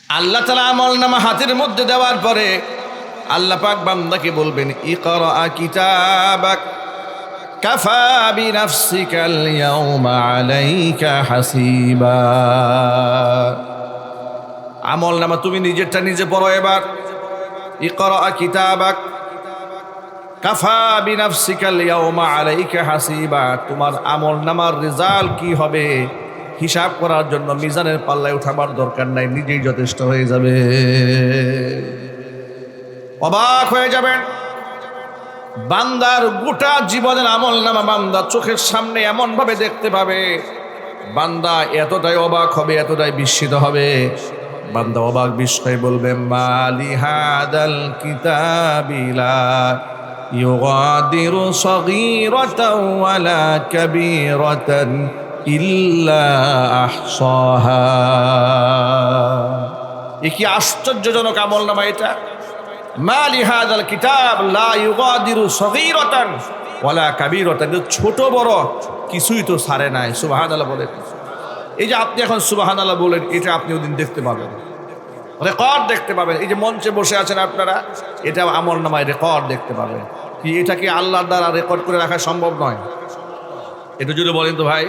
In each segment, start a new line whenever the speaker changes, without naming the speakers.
আল্লাহ তাআলা আমলনামা হাতের মধ্যে দেওয়ার পরে আল্লাহ পাক বান্দাকে বলবেন, ইকরা কিতাবাক কাফা বিনাফসিকাল ইয়াউমা আলাইকা হাসিবা। আমলনামা তুমি নিজেরটা নিজে পড়ো এবার। ইকরা কিতাবাক কাফা বিনাফসিকাল ইয়াউমা আলাইকা হাসিবা। তোমার আমলনামার রেজাল্ট কি হবে হিসাব করার জন্য মিজানের পাল্লায় উঠাবার দরকার নাই, নিজেই যথেষ্ট হয়ে যাবে। অবাক হয়ে যাবেন, বান্দার গোটা জীবনের আমলনামা বান্দা চোখের সামনে এমন ভাবে দেখতে পাবে, বান্দা এতটাই অবাক হবে, এতটাই বিস্মিত হবে, বান্দা অবাক বিস্ময়ে বলবে, মালি হাদাল কিতাবিলা ইউগাদিরু সগীরাতাও ওয়ালা কাবীরাতান ইল্লা আহসাহা। এ কি আশ্চর্যজনক আমলনামা এটা! মালি হাদাল কিতাব লা ইউগাদিরু সগীরাতান ওয়ালা কাবীরাতান, ছোট বড় কিছুই তো ছাড়ে নাই। সুবহানাল্লাহ বলেন। এই যে আপনি এখন সুবহানাল্লাহ বলেন, এটা আপনি ওদিন দেখতে পাবেন, রেকর্ড দেখতে পাবেন। এই যে মঞ্চে বসে আছেন আপনারা, এটা আমলনামায় রেকর্ড দেখতে পাবেন। কি এটা কি আল্লাহর দ্বারা রেকর্ড করে রাখা সম্ভব নয়? একটু যদি বলেন তো ভাই।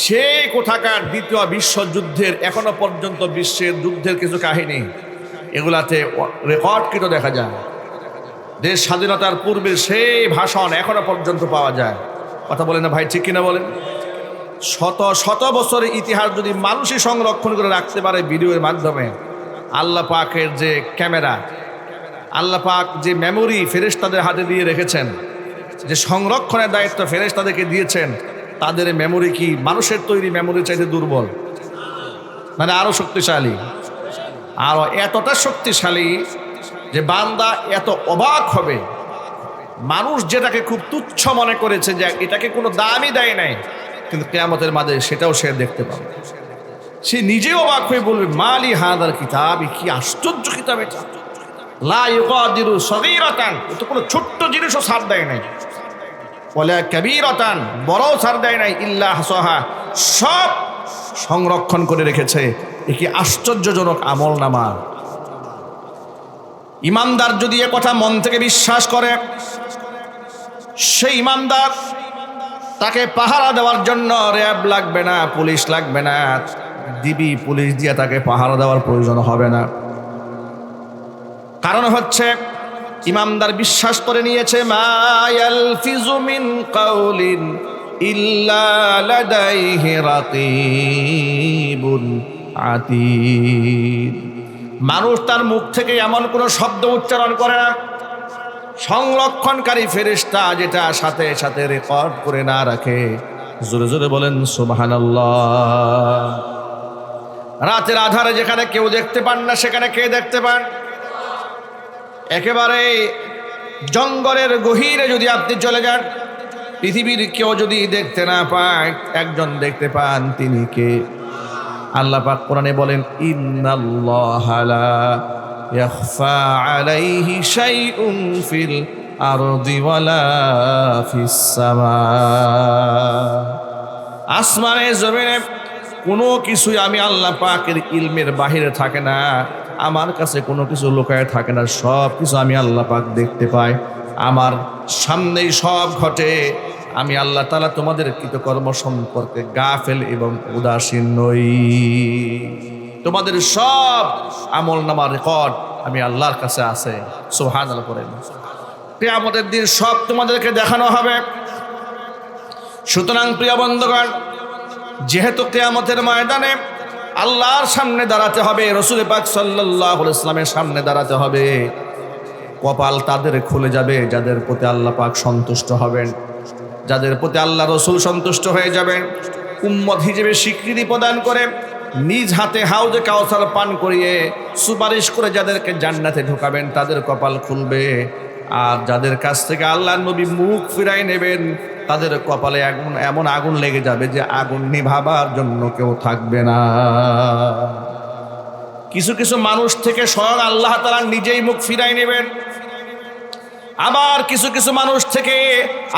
সেই কোথাকার দ্বিতীয় বিশ্বযুদ্ধের এখনো পর্যন্ত বিশ্বের যুদ্ধের কিছু কাহিনী এগুলাতে রেকর্ডকৃত দেখা যায়। দেশ স্বাধীনতার পূর্বে সেই ভাষণ এখনো পর্যন্ত পাওয়া যায়। কথা বলেন না ভাই, ঠিক কিনা বলেন? শত শত বছরের ইতিহাস যদি মানুষই সংরক্ষণ করে রাখতে পারে ভিডিওর মাধ্যমে, আল্লাহ পাকের যে ক্যামেরা, আল্লাহ পাক যে মেমোরি ফেরেশতাদের হাতে দিয়ে রেখেছেন, যে সংরক্ষণের দায়িত্ব ফেরেশতাদেরকে দিয়েছেন, তাদের মেমোরি কি মানুষের তৈরি মেমোরি চাইতে দুর্বল? মানে আরো শক্তিশালী, আরো এতটা শক্তিশালী যে বান্দা এত অবাক হবে। মানুষ যেটাকে খুব তুচ্ছ মনে করেছে, যে এটাকে কোনো দামই দেয় নাই, কিন্তু কিয়ামতের মাঝে সেটাও সে দেখতে পাবে। সে নিজেও অবাক হয়ে বলবে, মালি হাদাল কিতাব, কি আশ্চর্য কিতাব এটা, লা ইউগাদিরু সগীরাতান, এটা কোনো ছোট্ট জিনিসও ছাড় দেয় নাই, ওয়ালা কাবীরাতান, বড়ও ছাড় দেয় নাই, ইল্লা আহসাহা, সব সংরক্ষণ করে রেখেছে। এ কি আশ্চর্যজনক আমলনামা! ইমানদার যদি এ কথা মন থেকে বিশ্বাস করে, সেই ইমানদার তাকে পাহারা দেওয়ার জন্য র্যাব লাগবে না, পুলিশ লাগবে না, ডিবি পুলিশ দিয়ে তাকে পাহারা দেওয়ার প্রয়োজন হবে না। কারণ হচ্ছে ইমানদার বিশ্বাস করে নিয়েছে, মা ইয়ালফিজু মিন কাউলিন ইল্লা লাদাইহি রাকিবুন আতীদ। মানুষ তার মুখ থেকে এমন কোনো শব্দ উচ্চারণ করে না, সংরক্ষণকারী ফেরেশতা যেটা সাথে সাথে রেকর্ড করে না রাখে। জোরে জোরে বলেন সুবহানাল্লাহ। রাতের আধারে যেখানে কেউ দেখতে পান না, সেখানে কে দেখতে পান? একেবারে জঙ্গলের গহীরে যদি আপনি চলে যান, পৃথিবীর কেউ যদি দেখতে না পায়, একজন দেখতে পান, তিনি কে? আল্লাহ পাক কোরআনে বলেন, ইন্নাল্লাহা লা ইয়াখফা আলাইহি শাইউন ফিল আরদি ওয়ালা ফিস সামা। আসমানে জমিনে কোনো কিছুই আমি আল্লাহ পাকের ইলমের বাহিরে থাকে না, আমার কাছে কোনো কিছু লুকায় থাকে না, সব কিছু আমি আল্লাহ পাক দেখতে পাই, আমার সামনেই সব ঘটে। আমি আল্লাহ তাআলা তোমাদের কৃতকর্ম সম্পর্কে গাফেল এবং উদাসীন নই। তোমাদের সব আমলনামার রেকর্ড আমি আল্লাহর কাছে আছে। সুবহানাল্লাহ করেন। কিয়ামতের দিন সব তোমাদেরকে দেখানো হবে। সুতরাং প্রিয় বন্ধুগণ, যেহেতু কিয়ামতের ময়দানে আল্লাহর সামনে দাঁড়াতে হবে, রাসূল পাক সাল্লাল্লাহু আলাইহি ওয়াসাল্লামের সামনে দাঁড়াতে হবে, কপাল তাদের খুলে যাবে যাদের প্রতি আল্লাহ পাক সন্তুষ্ট হবেন, যাদের প্রতি আল্লাহ রসুল সন্তুষ্ট হয়ে যাবেন। উম্মত হিসেবে স্বীকৃতি প্রদান করে নিজ হাতে হাউজে কাউসার পান করিয়ে সুপারিশ করে যাদেরকে জান্নাতে ঢোকাবেন, তাদের কপাল খুলবে। আর যাদের কাছ থেকে আল্লাহ নবী মুখ ফিরাই নেবেন, তাদের কপালে এমন আগুন লেগে যাবে যে আগুন নিভাবার জন্য কেউ থাকবে না। কিছু কিছু মানুষ থেকে স্বয়ং আল্লাহ তাআলা নিজেই মুখ ফিরাই নেবেন, আবার কিছু কিছু মানুষ থেকে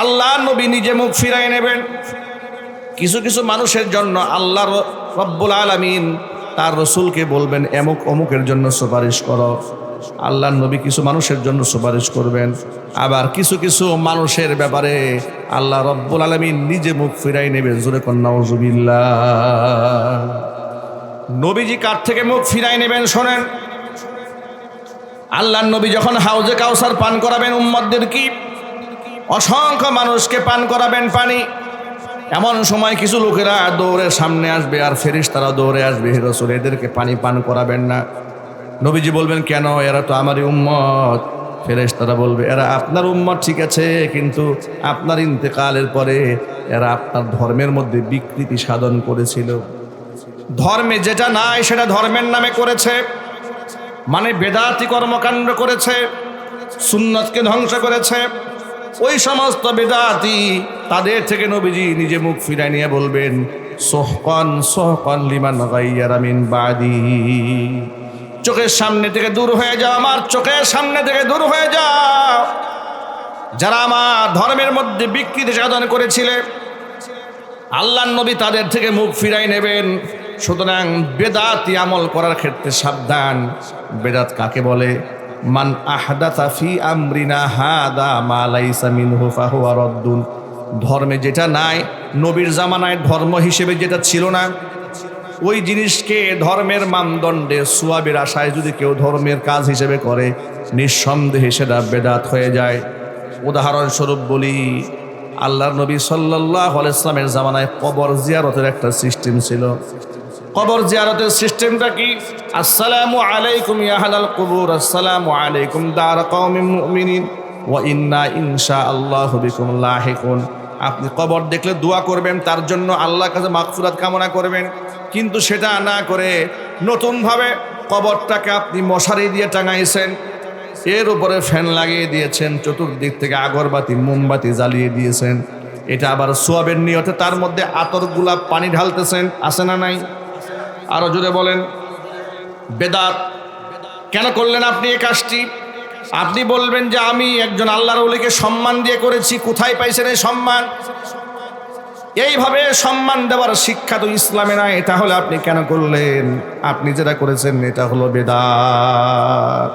আল্লাহ নবী নিজে মুখ ফিরাই নেবেন। কিছু কিছু মানুষের জন্য আল্লাহ রব্বুল আলামিন তার রসুলকে বলবেন এমুক অমুকের জন্য সুপারিশ করো। আল্লাহর নবী কিছু মানুষের জন্য সুপারিশ করবেন, আবার কিছু কিছু মানুষের ব্যাপারে আল্লাহ রব্বুল আলামিন নিজে মুখ ফিরাই নেবেন। জোরে কন্যা নাউজুবিল্লাহ। নবীজি কার থেকে মুখ ফিরাই নেবেন শোনেন। আল্লাহর নবী যখন হাউজে কাউসার পান করাবেন উম্মতদের, কি অসংখ্য মানুষকে পান করাবেন পানি, এমন সময় কিছু লোকেরা দৌড়ে সামনে আসবে আর ফেরেশতারা দৌড়ে আসবে, হে রাসূল এদেরকে পানি পান করাবেন না। নবীজি বলবেন কেন? এরা তো আমারই উম্মত। ফেরেশতারা বলবে এরা আপনার উম্মত ঠিক আছে, কিন্তু আপনার ইন্তেকালের পরে এরা আপনার ধর্মের মধ্যে বিকৃতি সাধন করেছিল। ধর্মে যেটা নাই সেটা ধর্মের নামে করেছে, মানে বেদাতি কর্মকাণ্ড করেছে, সুন্নতকে ধ্বংস করেছে। ওই সমস্ত বেদাতি তাদের থেকে নবীজি নিজে মুখ ফিরাই নিয়ে বলবেন সোহকন সোহকন লিমান গায়্যারা মিন বাদি। চোখের সামনে থেকে দূর হয়ে যাও, আমার চোখের সামনে থেকে দূর হয়ে যাও যারা আমার ধর্মের মধ্যে বিকৃতি সাধন করেছিলে। আল্লাহর নবী তাদের থেকে মুখ ফিরাই নেবেন। সুতরাং বেদাতি আমল করার ক্ষেত্রে সাবধান। বেদাত কাকে বলে? মান আহদাথা ফি আমরিনা হাদা মা লাইসা মিনহু ফাহুয়া রাদ্দুন। ধর্মে যেটা নাই, নবীর জামানায় ধর্ম হিসেবে যেটা ছিল না, ওই জিনিসকে ধর্মের মানদণ্ডে সুয়াবের আশায় যদি কেউ ধর্মের কাজ হিসেবে করে, নিঃসন্দেহে সেটা বেদাত হয়ে যায়। উদাহরণস্বরূপ বলি, আল্লাহর নবী সাল্লাল্লাহু আলাইহি ওয়াসাল্লামের জামানায় কবর জিয়ারতের একটা সিস্টেম ছিল। কবর জিয়ারতের সিস্টেমটা কি? আসসালামু আলাইকুম ইয়া আহলাল কুবুর, আসসালামু আলাইকুম দার কওমিন মুমিনিন ওয়া ইন্না ইনশাআল্লাহু বিকুম লাহিকুন। আপনি কবর দেখলে দোয়া করবেন, তার জন্য আল্লাহর কাছে মাগফিরাত কামনা করবেন, কিন্তু সেটা না করে নতুনভাবে কবরটাকে আপনি মশারি দিয়ে টাঙাইছেন, এর উপরে ফ্যান লাগিয়ে দিয়েছেন, চতুর্দিক থেকে আগরবাতি মোমবাতি জ্বালিয়ে দিয়েছেন। এটা আবার সোয়াবের নিয়তে তার মধ্যে আতর গোলাপ পানি ঢালতেছেন, আছে না নাই? আরো জোরে বলেন। বেদাত। কেন করলেন আপনি এই কাজটি? আপনি বলবেন যে আমি একজন আল্লাহর ওলিকে সম্মান দিয়ে করেছি। কোথায় পাইছেন এই সম্মান? এইভাবে সম্মান দেওয়ার শিক্ষা তো ইসলামে নাই, তাহলে আপনি কেন করলেন? আপনি যেটা করেছেন এটা হলো বেদাত।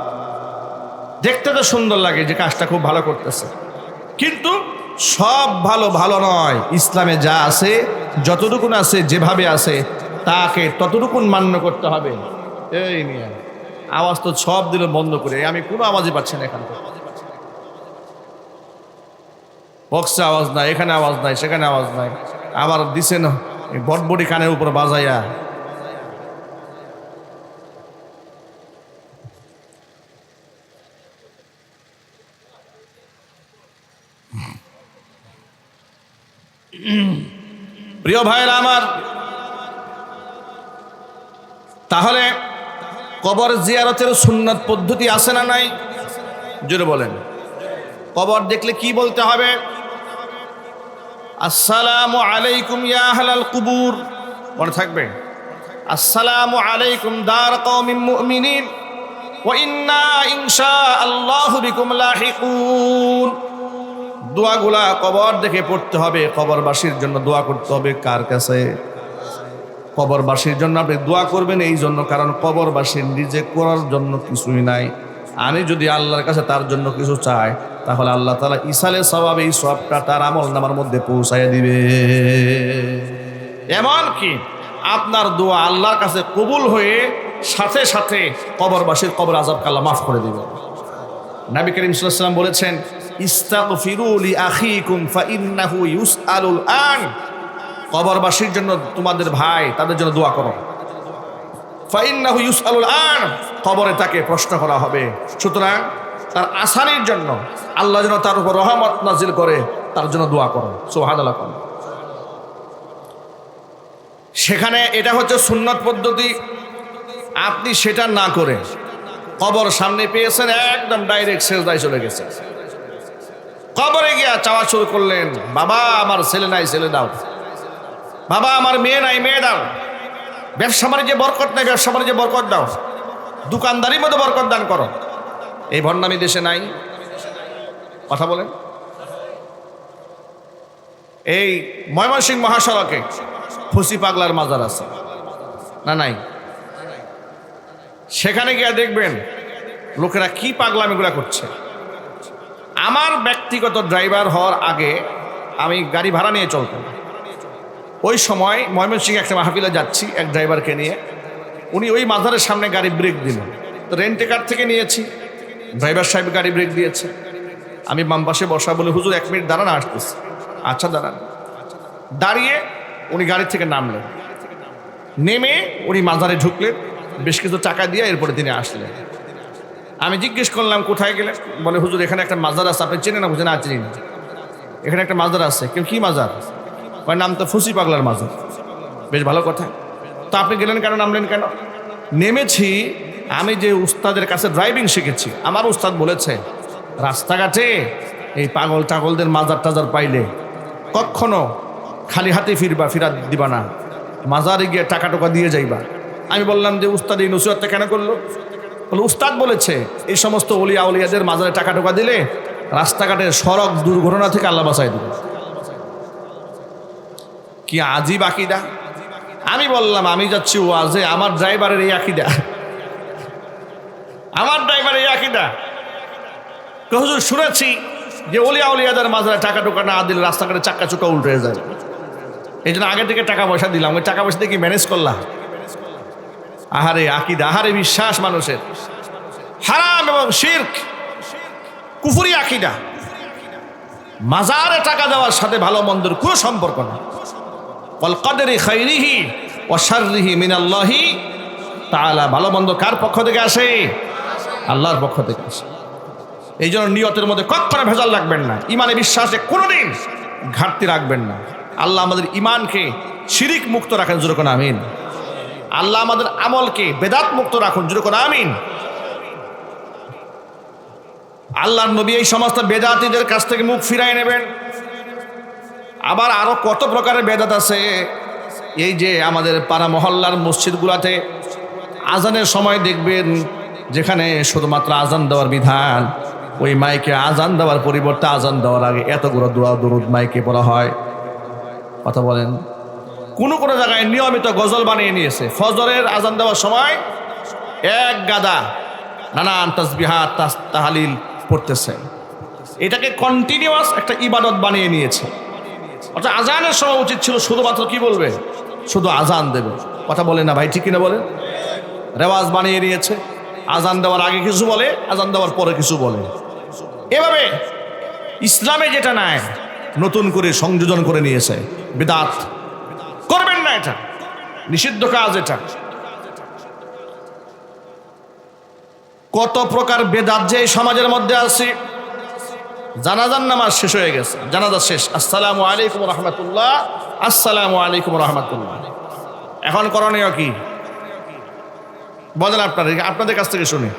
দেখতে তো সুন্দর লাগে যে কাজটা খুব ভালো করতেছে, কিন্তু সব ভালো ভালো নয়। ইসলামে যা আছে, যতটুকুন আছে, যেভাবে আছে তাকে ততটুকুন মান্য করতে হবে। এই নিয়ে আওয়াজ তো সব দিল বন্ধ করে, আমি কোনো আওয়াজই পাচ্ছি না। এখানে বক্সে আওয়াজ নাই, এখানে আওয়াজ নাই, সেখানে আওয়াজ নাই, আবার দিছেন বটবটি কানের উপর বাজাইয়া। প্রিয় ভাইরা আমার, তাহলে কবর জিয়ারতের সুন্নাত পদ্ধতি আছে না নাই? জোরে বলেন। কবর দেখলে কি বলতে হবে? আসসালামু আলাইকুম ইয়া আহলাল কুবুর, মনে থাকবে। আসসালামু আলাইকুম দার কওমিন মুমিনিন ওয়া ইন্না ইনশাআল্লাহু বিকুম লাহিকুন। দোয়াগুলা কবর দেখে পড়তে হবে। কবরবাসীর জন্য দোয়া করতে হবে। কার কাছে? কবরবাসীর জন্য আপনি দোয়া করবেন এই জন্য, কারণ কবরবাসীর নিজে করার জন্য কিছুই নাই। আমি যদি আল্লাহর কাছে তার জন্য কিছু চাই, তাহলে আল্লাহ তাআলা ইসালে সওয়াব, এই সওয়াবটা তার আমলনামার মধ্যে পৌঁছায় দিবে। এমনকি আপনার দোয়া আল্লাহর কাছে কবুল হয়ে সাথে সাথে কবরবাসীর কবর আযাবকে আল্লাহ মাফ করে দিবে। নবী করিম সাল্লাল্লাহু আলাইহি ওয়াসাল্লাম বলেছেন, ইস্তাগফিরু লি আখিকুম ফাইন্নাহু ইউসআলুল আন। কবরবাসীর জন্য, তোমাদের ভাই, তাদের জন্য দোয়া করো। ফাইন্নাহু ইউসআলুল আন, কবরে তাকে প্রশ্ন করা হবে। সুতরাং তার আসানির জন্য আল্লাহ যেন তার উপর রহমত নাজিল করে, তার জন্য দোয়া করো। সুবহানাল্লাহ। সেখানে এটা হচ্ছে সুন্নত পদ্ধতি। আপনি সেটা না করে কবর সামনে পেয়েছেন, একদম ডাইরেক্ট সেজদায় চলে গেছে। কবরে গিয়া চাওয়া শুরু করলেন, বাবা আমার ছেলে নাই, ছেলে দাও। বাবা আমার মেয়ে নাই, মেয়ে দাও। ব্যবসা বাণিজ্যে বরকত নাই, ব্যবসা বাণিজ্যে বরকত দাও। দোকানদারির মধ্যে বরকত দান করো। এই ভণ্ডামি দেশে নাই? কথা বলেন। এই ময়মনসিংহ মহাসড়কে ফসি পাগলার মাজার আছে না নাই? সেখানে গিয়ে দেখবেন লোকেরা কি পাগলামিগুলা করছে। আমার ব্যক্তিগত ড্রাইভার হওয়ার আগে আমি গাড়ি ভাড়া নিয়ে চলতাম। ওই সময় ময়মনসিংহে একটা মাহফিলে যাচ্ছি এক ড্রাইভারকে নিয়ে, উনি ওই মাজারের সামনে গাড়ি ব্রেক দিলেন। তো রেন্টে কার থেকে নিয়েছি, ড্রাইভার সাহেব গাড়ি ব্রেক দিয়েছে। আমি বাম পাশে বসা, বলে হুজুর 1 মিনিট দাঁড়ান, আসতেছি। আচ্ছা দাঁড়ান। দাঁড়িয়ে উনি গাড়ি থেকে নামলেন, নেমে উনি মাজারে ঢুকলেন, বেশ কিছু টাকা দিয়ে এরপরে তিনি আসলেন। আমি জিজ্ঞেস করলাম কোথায় গেলেন, বলে হুজুর এখানে একটা মাজার আছে, আপনি চেনেন না? বুঝে না, চিনি না। এখানে একটা মাজার আছে। কেউ কি মাজার? ওই নাম তো ফুসি পাগলার মাজার। বেশ ভালো কথা। তো আপনি গেলেন কেন, নামলেন কেন? নেমেছি, আমি যে উস্তাদের কাছে ড্রাইভিং শিখেছি, আমার উস্তাদ বলেছে রাস্তাঘাটে এই পাগল টাগলদের মাজার টাজার পাইলে কখনো খালি হাতে ফিরাত দিবা না, মাজারে গিয়ে টাকা টোকা দিয়ে যাইবা। আমি বললাম যে উস্তাদ এই নসিহতটা কেন করলো? বলে উস্তাদ বলেছে এই সমস্ত ওলিয়া উলিয়াদের মাজারে টাকা টোকা দিলে রাস্তাঘাটের সড়ক দুর্ঘটনা থেকে আল্লাহ বাঁচাই দেবে। কি আজীব আকীদা! আমি বললাম আমি যাচ্ছি ওয়াজে, আমার ড্রাইভারের এই আকীদা, আমার ড্রাইভারের এই আকীদা। হুজুর শুনেছি যে ওলিয়া উলিয়াদের মাজারে টাকা টোকা না দিলে রাস্তাঘাটে চাক্কা চুক্কা উল্টে যায়, এই জন্য আগে থেকে টাকা পয়সা দিলাম। ওই টাকা পয়সা দিয়ে কি ম্যানেজ করলাম? আহারে আকীদা, আহারে বিশ্বাস মানুষের! হারাম এবং শিরক, কুফরি আকীদা। মাজারে টাকা দেওয়ার সাথে ভালো মন্দের কোনো সম্পর্ক না। ওয়াল কদরি খাইরিহি ওয়া শাররিহি মিনাল্লাহি তাআলা। ভালো মন্দ কার পক্ষ থেকে আসে? আল্লাহর পক্ষ থেকে আসে। এই জন্য নিয়তের মধ্যে কখনো ভেজাল রাখবেন না, ইমানে বিশ্বাসে কোনোদিন ঘাটতি রাখবেন না। আল্লাহ আমাদের ইমানকে শিরিক মুক্ত রাখেন, জোরে কোন আমিন। আল্লাহ আমাদের আমলকে বেদাত মুক্ত রাখুন, জোরে কোন আমিন। আল্লাহর নবী এই সমস্ত বেদাতীদের কাছ থেকে মুখ ফিরাই নেবেন। আবার আরো কত প্রকারের বেদাত আছে। এই যে আমাদের পাড়া মহল্লার মসজিদগুলোতে আজানের সময় দেখবেন যেখানে শুধুমাত্র আজান দেওয়ার বিধান, ওই মাইকে আজান দেওয়ার পরিবর্তে আজান দেওয়ার আগে এতগুলো দোয়া দরুদ মাইকে পড়া হয়। কথা বলেন। কোন কোন জায়গায় নিয়মিত গজল বানিয়ে নিয়েছে। ফজরের আজান দেওয়ার সময় এক গাদা নানান তাসবিহাত তাহলিল পড়তেছে। এটাকে কন্টিনিউয়াস একটা ইবাদত বানিয়ে নিয়েছে। অর্থাৎ আজানের সময় উচিত ছিল শুধুমাত্র কি বলবে, শুধু আজান দেবে। কথা বলে না ভাই, ঠিক কিনা বলেন? রেওয়াজ বানিয়ে নিয়েছে। আজান দেওয়ার আগে কিছু বলে, আজান দেওয়ার পরে কিছু বলে। এভাবে ইসলামে যেটা নাই নতুন করে সংযোজন করে নিয়েছে। বিদআত করবেন না, এটা নিষিদ্ধ কাজ। এটা কত প্রকার বেদাত যে সমাজের মধ্যে আছে। জানাজার নামাজ শেষ হয়ে গেছে, জানাজা শেষ, আসসালামু আলাইকুম রহমতুল্লাহ, আসসালামু আলাইকুম রহমতুল্লাহ। এখন করণীয় কি বলেন? আপনাদের কাছ থেকে শুনি।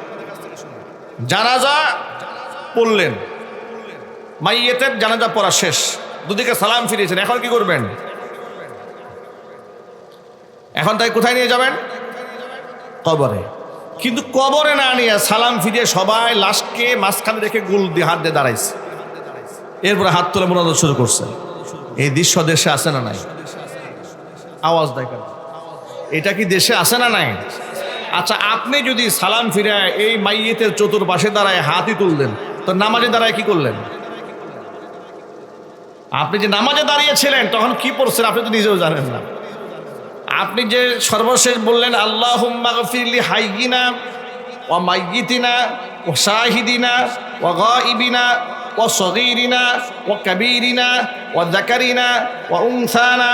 জানাজা পড়লেন, মাইয়েতের জানাজা পড়া শেষ, দুদিকে সালাম ফিরিয়েছেন, এখন কি করবেন? এখন তাই কোথায় নিয়ে যাবেন? কবরে। কিন্তু কবরে না নিয়ে সালাম ফিরিয়ে সবাই লাশকে মাঝখানে রেখে গুল দিয়ে হাত দিয়ে দাঁড়াইছে, এরপরে হাত তুলে মোনাজাত শুরু করছে। এই দৃশ্য দেশে আসে না নাই? আওয়াজ দেখেন, এটা কি দেশে আসে না নাই? আচ্ছা, আপনি যদি সালাম ফিরে এই মাইয়েতের চতুর্পাশে দাঁড়ায় হাতই তুললেন, তো নামাজে দাঁড়ায় কি করলেন? আপনি যে নামাজে দাঁড়িয়েছিলেন তখন কি পড়ছেন আপনি তো নিজেও জানেন না। আপনি যে সর্বশেষ বললেন আল্লাহুম্মা গফিরলি হাইয়িনা ওয়া মাইয়িতিনা ওয়া শাহিদিনা ওয়া গায়িবিনা ওয়া সগীরিনা ওয়া কাবীরিনা ওয়া যাকারিনা ওয়া উনসানা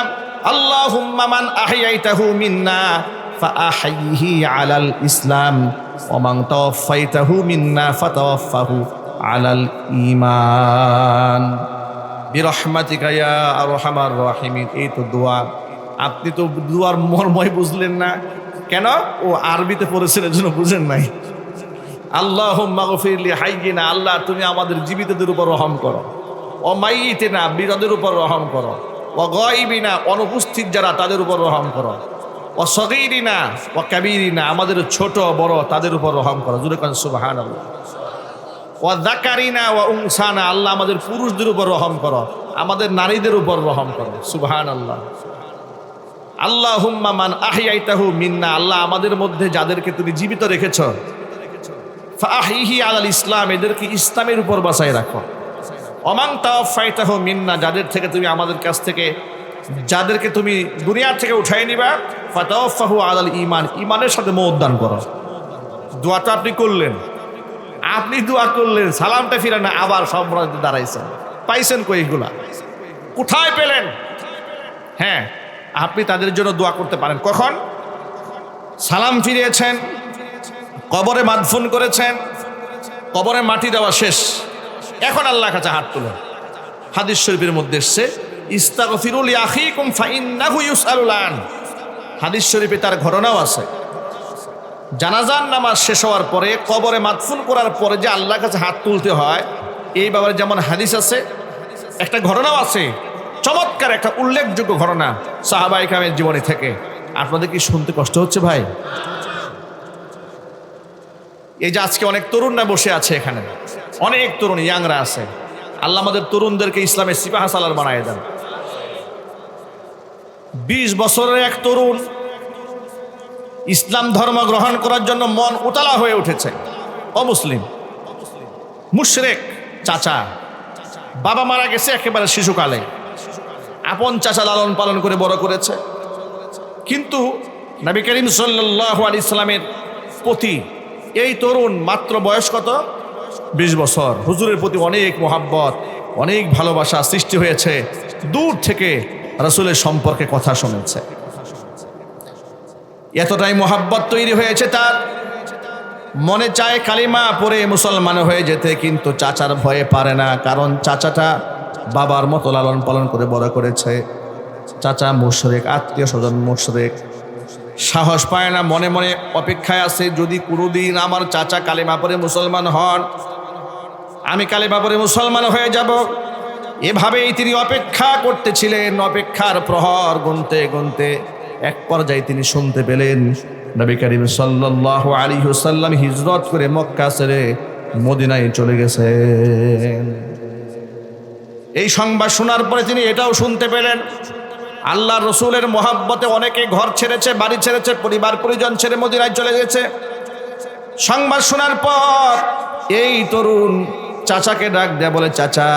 আল্লাহুম্মা মান আহইয়াইতাহু মিন্না ফাআহইহি আলাল ইসলাম ওয়া মান তাওয়াফাইতাহু মিন্না ফাতাওয়াফাহু আলাল ঈমান বিরহমাতিকা ইয়া আরহামার রাহিমিন। এই তো দোয়া। আপনি তো দুয়ার মর্মই বুঝলেন না কেন? ও আরবিতে পড়েছেন এজন্য বুঝেন নাই। আল্লাহুম্মা গফিরলি হাইয়িনা, আল্লাহ তুমি আমাদের জীবিতদের উপর রহম করো। ও মাইয়িতিনা, মৃতদের উপর রহম করো। ও গায়িবিনা, অনুপস্থিত যারা তাদের উপর রহম করো। ও সগীরিনা ও কাবীরিনা, আমাদের ছোট বড় তাদের উপর রহম করো। জোরে কোন সুবহানাল্লাহ। ও যাকারিনা ও উনসানা, আল্লাহ আমাদের পুরুষদের উপর রহম করো, আমাদের নারীদের উপর রহম করো। সুবহানাল্লাহ। আল্লাহুম্মা মান আহিয়াইতাহু মিন্না, আল্লাহ আমাদের মধ্যে যাদেরকে তুমি জীবিত রেখেছ, ফাআহিহি আলাল ইসলাম, এদেরকে ইসলামের উপর বাঁচায় রাখো। ওমান তাওয়াফাইতাহু মিন্না, যাদের থেকে তুমি আমাদের কাছ থেকে যাদেরকে তুমি দুনিয়ার থেকে উঠাই নিবা, ফাতাওয়াফাহু আলাল ঈমান, ঈমানের সাথে মওত দান করো। দোয়াটা আপনি করলেন, আপনি দোয়া করলেন, সালামটা ফিরে না, আবার সব দাঁড়াইছেন। পাইছেন কই এগুলা? কোথায় পেলেন? হ্যাঁ, আপনি তাদের জন্য দোয়া করতে পারেন। কখন? সালাম ফিরিয়েছেন, কবরে মাদফুন করেছেন, কবরে মাটি দেওয়া শেষ, এখন আল্লাহর কাছে হাত তুলেন। হাদিস শরীফের মধ্যে এসেছে ইস্তাগফিরু লিআখিকুম ফাইন্নাহু ইউসআলুল আন। হাদিস শরীফে তার ঘটনাও আছে। জানাজার নামাজ শেষ হওয়ার পরে, কবরে মাদফুন করার পরে যে আল্লাহর কাছে হাত তুলতে হয়, এই ব্যাপারে যেমন হাদিস আছে, একটা ঘটনাও আছে, চমৎকার একটা উল্লেখযোগ্য ঘটনা সাহাবায়ে কেরামের জীবনী থেকে। আপনাদের কি শুনতে কষ্ট হচ্ছে ভাই? এই যে আজকে অনেক তরুণরা বসে আছে এখানে, অনেক তরুণ ইয়াংরা আছে, আল্লাহ আমাদের তরুণদেরকে ইসলামের সিপাহা সালার বানায় দেন। 20 বছরের এক তরুণ ইসলাম ধর্ম গ্রহণ করার জন্য মন উতালা হয়ে উঠেছে। অমুসলিম, মুশরিক চাচা, বাবা মারা গেছে একেবারে শিশুকালে, আপন চাচা লালন পালন করে বড় করেছে। কিন্তু নবী করিম সাল্লাল্লাহু আলাইহি সাল্লামের প্রতি এই তরুণ মাত্র বয়স কত? 20 বছর। হুজুরের প্রতি অনেক মোহাব্বত, অনেক ভালোবাসা সৃষ্টি হয়েছে। দূর থেকে রাসূলের সম্পর্কে কথা শুনেছে, এতটাই মোহাব্বত তৈরি হয়েছে তার, মনে চায় কালিমা পড়ে মুসলমান হয়ে যেতে, কিন্তু চাচার ভয়ে পারে না, কারণ চাচাটা বাবার মতো লালন পালন করে বড় করেছে। চাচা মুশরিক, আত্মীয় স্বজন মুশরিক, সাহস পায় না, মনে মনে অপেক্ষায় আছে, যদি কোনোদিন আমার চাচা কালিমা পড়ে মুসলমান হন, আমি কালিমা পড়ে মুসলমান হয়ে যাব। এভাবেই তিনি অপেক্ষা করতেছিলেন। অপেক্ষার প্রহর গুনতে গুনতে এক পর্যায়ে তিনি শুনতে পেলেন নবী করিম সাল্লাল্লাহু আলাইহি ওয়াসাল্লাম হিজরত করে মক্কা ছেড়ে মদিনায় চলে গেছেন। এই সংবাদ শোনার পরে তিনি এটাও শুনতে পেলেন আল্লাহ রসুলের মোহাব্বতে অনেকে ঘর ছেড়েছে, বাড়ি ছেড়েছে, পরিবার পরিজন ছেড়ে মদিনায় চলে গেছে। সংবাদ শোনার পর এই তরুণ চাচাকে ডাক দেয়া বলে, চাচা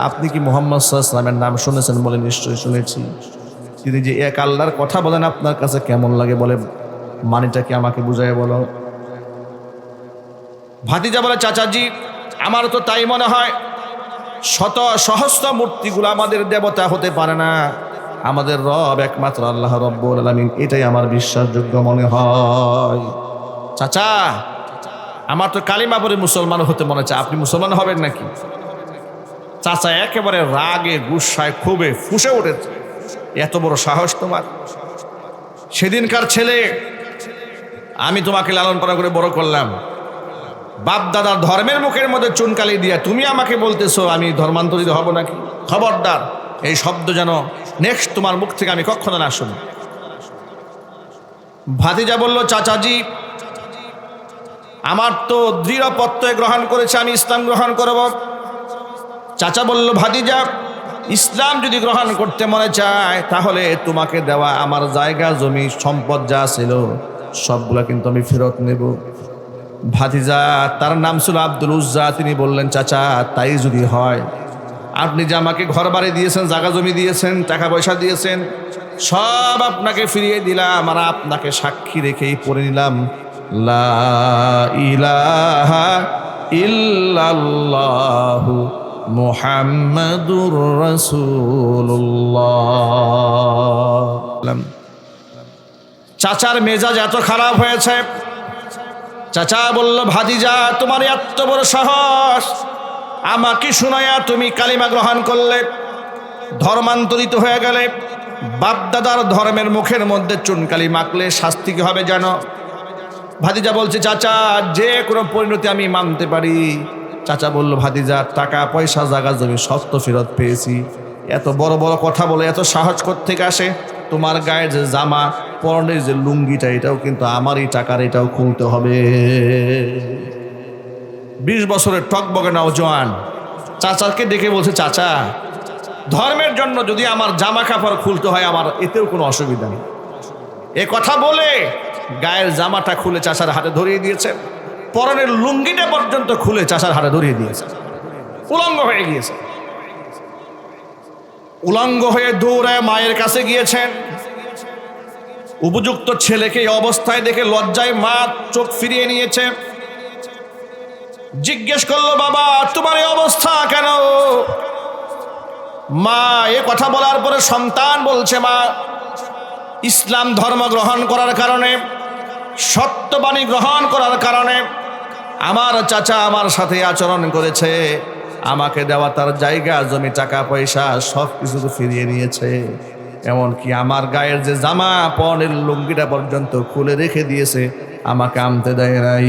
আপনি কি মুহাম্মদ সাল্লাল্লাহু আলাইহি ওয়াসাল্লামের নাম শুনেছেন? বলে, নিশ্চয়ই শুনেছি। তিনি যে এক আল্লাহর কথা বলেন, আপনার কাছে কেমন লাগে? বলে, মানেটা কি আমাকে বুঝায় বলো। ভাতিজা বলে, চাচাজি আমার তো তাই মনে হয়, শত সহস্র মূর্তিগুলো আমাদের দেবতা হতে পারে না, আমাদের রব একমাত্র আল্লাহ রব্বুল আলামিন, এটাই আমার বিশ্বাসযোগ্য মনে হয়। চাচা আমার তো কালিমা পড়ে মুসলমান হতে মনে চায়, আপনি মুসলমান হবেন নাকি? চাচা একেবারে রাগে গুসায় ক্ষোভে ফুঁসে উঠেছে, এত বড় সাহস তোমার! সেদিনকার ছেলে, আমি তোমাকে লালন পালন করে বড় করলাম, বাপ দাদার ধর্মের মুখের মধ্যে চুনকালি দিয়া তুমি আমাকে বলতেছো আমি ধর্মান্তরিত হব নাকি? খবরদার, এই শব্দ যেন নেক্সট তোমার মুখ থেকে আমি কখনো না শুনি। ভাতিজা বলল, চাচাজি আমার তো দৃঢ় প্রত্যয় গ্রহণ করেছে, আমি ইসলাম গ্রহণ করব। চাচা বলল, ভাতিজা ইসলাম যদি গ্রহণ করতে মনে চায়, তাহলে তোমাকে দেওয়া আমার জায়গা জমি সম্পদ যা ছিল সবগুলা কিন্তু আমি ফেরত নেব। ভাতিজা, তার নাম ছিল আব্দুল উজ্জা, তিনি বললেন, চাচা তাই যদি হয়, আপনি যে আমাকে ঘর বাড়ি দিয়েছেন, জায়গা জমি দিয়েছেন, টাকা পয়সা দিয়েছেন, সব আপনাকে ফিরিয়ে দিলাম, আর আপনাকে সাক্ষী রেখেই পড়ে নিলাম লা ইলাহা ইল্লাল্লাহু মুহাম্মাদুর রাসূলুল্লাহ। চাচার মেজাজ এত খারাপ হয়েছে, চাচা বলল, ভাতিজা তোমার এত বড় সাহস, আমাকে শুনায়া তুমি কালিমা গ্রহণ করলে, ধর্মান্তরিত হয়ে গেলে, বাপদাদার ধর্মের মুখের মধ্যে চুনকালি মাখলে শাস্তি কি হবে জানো? ভাতিজা বলছে, চাচা যে কোনো পরিণতি আমি মানতে পারি। চাচা বলল, ভাতিজা টাকা পয়সা জায়গা জমি সব তো ফেরত পেয়েছি, এত বড় বড় কথা বলে এত সাহস কোত্থেকে আসে? তোমার গায়ে যে জামা, পরনের যে লুঙ্গিটা, এটাও কিন্তু আমারই টাকার, এটাও খুলতে হবে। 20 বছরের টকবগে নওজোয়ান চাচাকে ডেকে বলছে, চাচা ধর্মের জন্য যদি আমার জামা কাপড় খুলতে হয়, আমার এতেও কোনো অসুবিধা নেই, এ কথা বলে গায়ের জামাটা খুলে চাচার হাতে ধরিয়ে দিয়েছেন, পরনের লুঙ্গিটা পর্যন্ত খুলে চাচার হাতে ধরিয়ে দিয়েছে। উলঙ্গ হয়ে গিয়েছে। উলঙ্গ হয়ে দৌড়ায় মায়ের কাছে গিয়েছেন। উপযুক্ত ছেলেকে এই অবস্থায় দেখে লজ্জায় মা চোখ ফিরিয়ে নিয়েছে। জিজ্ঞেস করলো, বাবা তোমার এই অবস্থা কেন? মা এ কথা বলার পরে সন্তান বলছে, মা ইসলাম ধর্ম গ্রহণ করার কারণে, সত্যবাণী গ্রহণ করার কারণে আমার চাচা আমার সাথে আচরণ করেছে, আমাকে দেওয়া তার জায়গা জমি টাকা পয়সা সব কিছু ফিরিয়ে নিয়েছে, এমনকি আমার গায়ের যে জামা পরনের লুঙ্গিটা পর্যন্ত খুলে রেখে দিয়েছে, আমাকে আনতে দেয় নাই।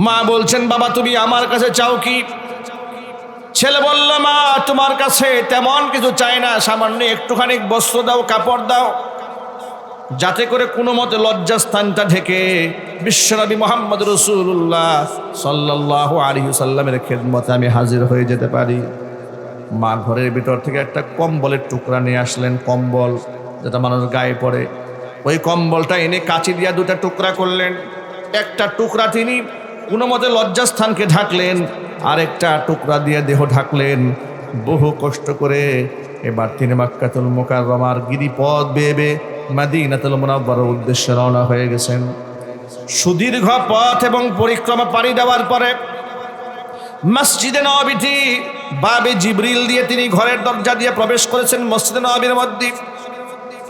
মা বলছেন, বাবা তুমি আমার কাছে চাও কি? ছেলে বলল, মা তোমার কাছে তেমন কিছু চাই না, সামান্য একটুখানি বস্ত্র দাও, কাপড় দাও, যাতে করে কোনো মতে লজ্জাস্থানটা ঢেকে বিশ্বনবী মুহাম্মদ রাসূলুল্লাহ সাল্লাল্লাহু আলাইহি ওয়াসাল্লামের খেদমতে আমি হাজির হয়ে যেতে পারি। মা ঘরের ভিতর থেকে একটা কম্বলের টুকরা নিয়ে আসলেন, কম্বল যেটা মানুষ গায়ে পড়ে। ওই কম্বলটা এনে কাঁচি দিয়া দুটা টুকরা করলেন। একটা টুকরা তিনি কোনো মতে লজ্জাস্থানকে ঢাকলেন, আরেকটা টুকরা দিয়ে দেহ ঢাকলেন। বহু কষ্ট করে এবার তিনি মক্কাতুল মুকাররমার গিরিপথ বেয়ে মদিনাতুল মুনাওয়ারার উদ্দেশ্যে রওনা হয়ে গেছেন। সুদীর্ঘ পথ এবং পরিক্রমা পাড়ি দেওয়ার পরে মসজিদে নববীটি বাবে জিবরিল দিয়ে তিনি ঘরের দরজা দিয়ে প্রবেশ করেছেন মসজিদে নববীর মধ্যে।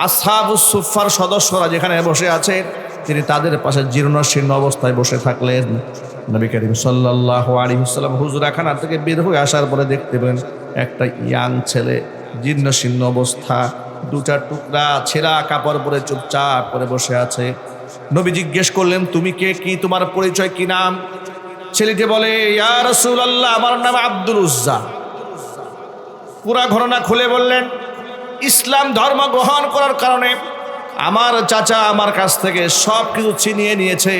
আসহাবুস সুফফার সদস্যরা যেখানে বসে আছেন, তিনি তাদের পাশে জীর্ণশীর্ণ অবস্থায় বসে থাকলেন। নবী করিম সাল্লাল্লাহু আলাইহি ওয়াসাল্লাম হুজরাখানা থেকে বের হয়ে আসার পরে দেখতে পেলেন একটা ইয়াং ছেলে, জীর্ণশীর্ণ অবস্থা, দুটা টুকরা ছেঁড়া কাপড় পরে চুপচাপ করে বসে আছে। নবী জিজ্ঞেস করলেন, তুমি কে, কি তোমার পরিচয়, কি নাম? ছেলেটি বলে, ইয়া রাসূলুল্লাহ আমার নাম আব্দুল উজ্জা। পুরা ঘটনা খুলে বললেন, ইসলাম ধর্ম গ্রহণ করার কারণে আমার চাচা আমার কাছ থেকে সব কিছু ছিনিয়ে নিয়েছে,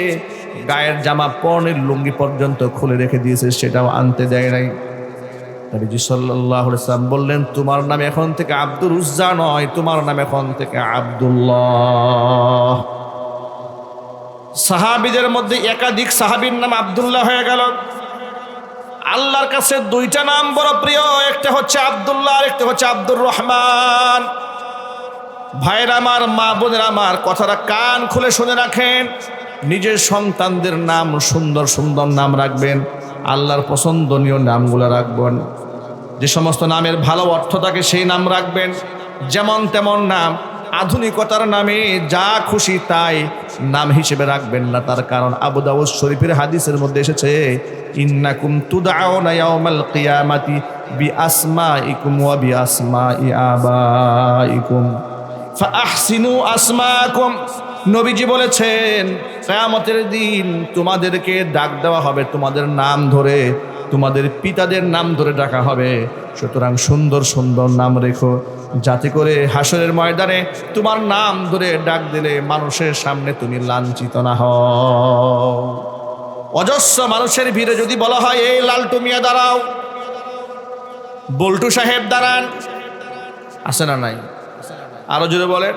গায়ের জামা পরনের লুঙ্গি পর্যন্ত খুলে রেখে দিয়েছে, সেটাও আনতে দেয় নাই। নবীজি সাল্লাল্লাহু আলাইহি ওয়াসাল্লাম বললেন, তোমার নাম এখন থেকে আব্দুল উজ্জা নয়, তোমার নাম এখন থেকে আব্দুল্লাহ। সাহাবীদের মধ্যে একাধিক সাহাবীর নাম আব্দুল্লাহ হয়ে গেল। আল্লাহর কাছে দুইটা নাম বড় প্রিয়, একটা হচ্ছে আব্দুল্লাহ, আরেকটা হচ্ছে আব্দুর রহমান। ভাইরা আমার, মা বোনেরা আমার, কথাটা কান খুলে শুনে রাখেন। নিজের সন্তানদের নাম সুন্দর সুন্দর নাম রাখবেন, আল্লাহর পছন্দনীয় নামগুলো রাখবেন। যে সমস্ত নামের ভালো অর্থ থাকে সেই নাম রাখবেন। যেমন তেমন নাম, আধুনিকতার নামে যা খুশি তাই নাম হিসেবে রাখবেন না। তার কারণ আবু দাউদ শরীফের হাদিসের মধ্যে এসেছে, ইন্নাকুম তুদআউনা ইয়াউমাল কিয়ামাতি বিআসমাইকুম ওয়া বিআসমাই আবাইকুম ফাআহসিনু আসমাকুম। নবীজি বলেছেন, কিয়ামতের দিন তোমাদেরকে ডাক দেওয়া হবে তোমাদের নাম ধরে, তোমাদের পিতাদের নাম ধরে ডাকা হবে। সুতরাং সুন্দর সুন্দর নাম রেখো, যাতে করে হাসরের ময়দানে তোমার নাম ধরে ডাক দিলে মানুষের সামনে তুমি লাঞ্ছিত না হও। অজস্র মানুষের ভিড়ে যদি বলা হয়, এই লালটু মিয়া দাঁড়াও, বল্টু সাহেব দাঁড়ান, আছে না নাই? আরো জোরে বলেন।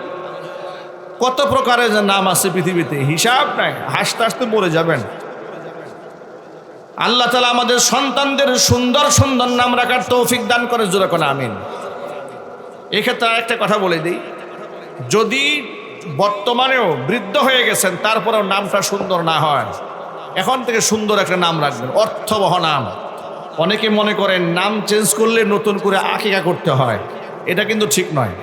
কত প্রকারের যে নাম আছে পৃথিবীতে, হিসাব নাই, হাসতে হাসতে মরে যাবেন। আল্লাহ তাআলা আমাদের সন্তানদের সুন্দর সুন্দর নাম রাখার তৌফিক দান করে, জোরে কোন আমিন। এক্ষেত্রে একটা কথা বলে দিই, যদি বর্তমানেও বৃদ্ধ হয়ে গেছেন তারপরেও নামটা সুন্দর না হয়, এখন থেকে সুন্দর একটা নাম রাখবেন, অর্থবহ নাম। অনেকে মনে করেন নাম চেঞ্জ করলে নতুন করে আকিকা করতে হয়, এটা কিন্তু ঠিক নয়।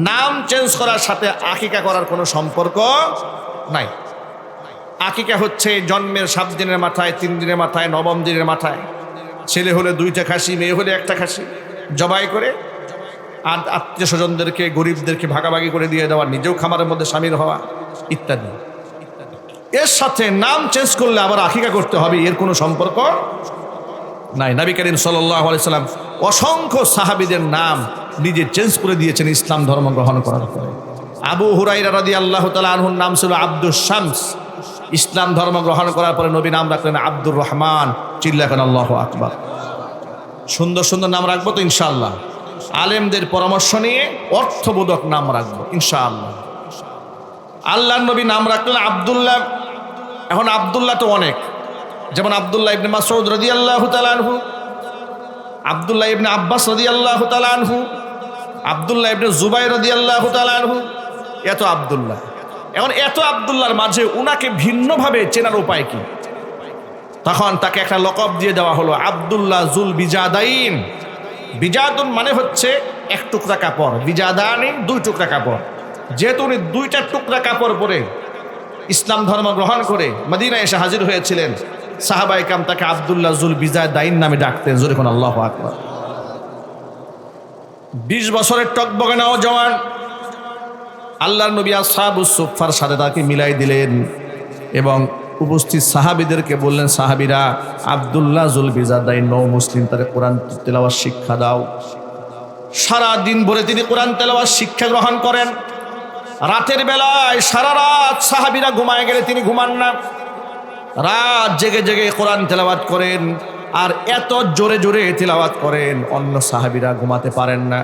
নাম চেঞ্জ করার সাথে আকিকা করার কোনো সম্পর্ক নাই। আকিকা হচ্ছে জন্মের 7 দিনের মাথায়, 3 দিনের মাথায়, 9ম দিনের মাথায়, ছেলে হলে 2টা খাসি, মেয়ে হলে 1টা খাসি জবাই করে আর আত্মীয় স্বজনদেরকে, গরিবদেরকে ভাগাভাগি করে দিয়ে দেওয়া, নিজেও খামারের মধ্যে শামিল হওয়া ইত্যাদি। এর সাথে নাম চেঞ্জ করলে আবার আকিকা করতে হবে, এর কোনো সম্পর্ক নাই। নবী করিম সাল্লাল্লাহু আলাইহি সাল্লাম অসংখ্য সাহাবীদের নাম নিজে চেঞ্জ করে দিয়েছেন ইসলাম ধর্ম গ্রহণ করার পরে। আবু হুরায়রা রাদিয়াল্লাহু তাআলা আনহুর নাম ছিল আব্দুস শামস, ইসলাম ধর্ম গ্রহণ করার পরে নবী নাম রাখলেন আব্দুর রহমান। চিল্লাকেন আল্লাহু আকবার। সুন্দর সুন্দর নাম রাখবো তো ইনশাআল্লাহ। আলেমদের পরামর্শ নিয়ে অর্থবোধক নাম রাখবো ইনশাআল্লাহ। আল্লাহর নবী নাম রাখলেন আব্দুল্লাহ। এখন আব্দুল্লাহ তো অনেক, যেমন আব্দুল্লাহ ইবনে মাসউদ রাদিয়াল্লাহু তাআলা আনহু, আব্দুল্লাহ ইবনে আব্বাস রাদিয়াল্লাহু তাআলা আনহু, আব্দুল্লাহ ইবনে জুবাইর রাদিয়াল্লাহু তাআলা আনহু, এত আব্দুল্লাহ। এখন এত আব্দুল্লাহর মাঝে উনাকে ভিন্নভাবে চেনার উপায় কি? তখন তাকে একটা লকব দিয়ে দেওয়া হলো আব্দুল্লাহ জুল বিজাদাইন। বিজাদুন মানে হচ্ছে এক টুকরা কাপড়, বিজাদানি দুই টুকরা কাপড়। যেহেতু উনি দুইটা টুকরা কাপড় পরে ইসলাম ধর্ম গ্রহণ করে মদিনায় এসে হাজির হয়েছিলেন, সাহাবায়ে কেরাম তাকে আব্দুল্লাহ জুল বিজাদাইন নামে ডাকতেন। জোরে কোন আল্লাহু আকবার। 20 বছরের টকবগে নওজওয়ান আল্লাহর নবী আসহাবুস সুফফার সাথে তাকে মিলাই দিলেন এবং উপস্থিত সাহাবীদেরকে বললেন, সাহাবীরা আব্দুল্লাহ জুল বিজাদাইন নও মুসলিম, তাকে কোরআন তেলাওয়াত শিক্ষা দাও। সারা দিন ভরে তিনি কোরআন তেলাওয়াত শিক্ষা গ্রহণ করেন। রাতের বেলায় সারা রাত সাহাবীরা ঘুমায় গেলে তিনি ঘুমান না, রাত জেগে জেগে কোরআন তেলাওয়াত করেন। আর এত জোরে জোরে তেলাওয়াত করেন অন্য সাহাবীরা ঘুমাতে পারেন না।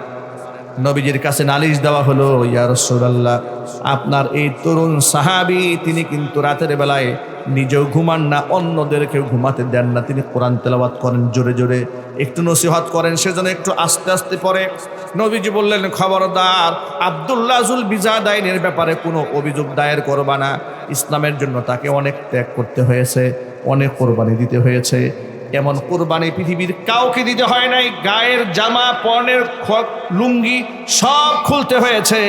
নবীজির কাছে নালিশ দেওয়া হলো, ইয়া রাসূলুল্লাহ, আপনার এই তরুণ সাহাবী তিনি কিন্তু রাতের বেলায় নিজেও ঘুমান না, অন্যদেরকেও ঘুমাতে দেন না, তিনি কোরআন তেলাওয়াত করেন জোরে জোরে, একটু নসিহত করেন সেজন্য একটু আস্তে আস্তে পড়ে। নবীজি বললেন, খবরদার আব্দুল্লাহ জুল বিজাদাইনের ব্যাপারে কোনো অভিযোগ দায়ের করবা না। ইসলামের জন্য তাকে অনেক ত্যাগ করতে হয়েছে, অনেক কোরবানি দিতে হয়েছে। এমন কোরবানি পৃথিবীর কাউকে দিতে হয় নাই। গায়ের জামা, পরনের লুঙ্গি সব খুলতে হয়েছে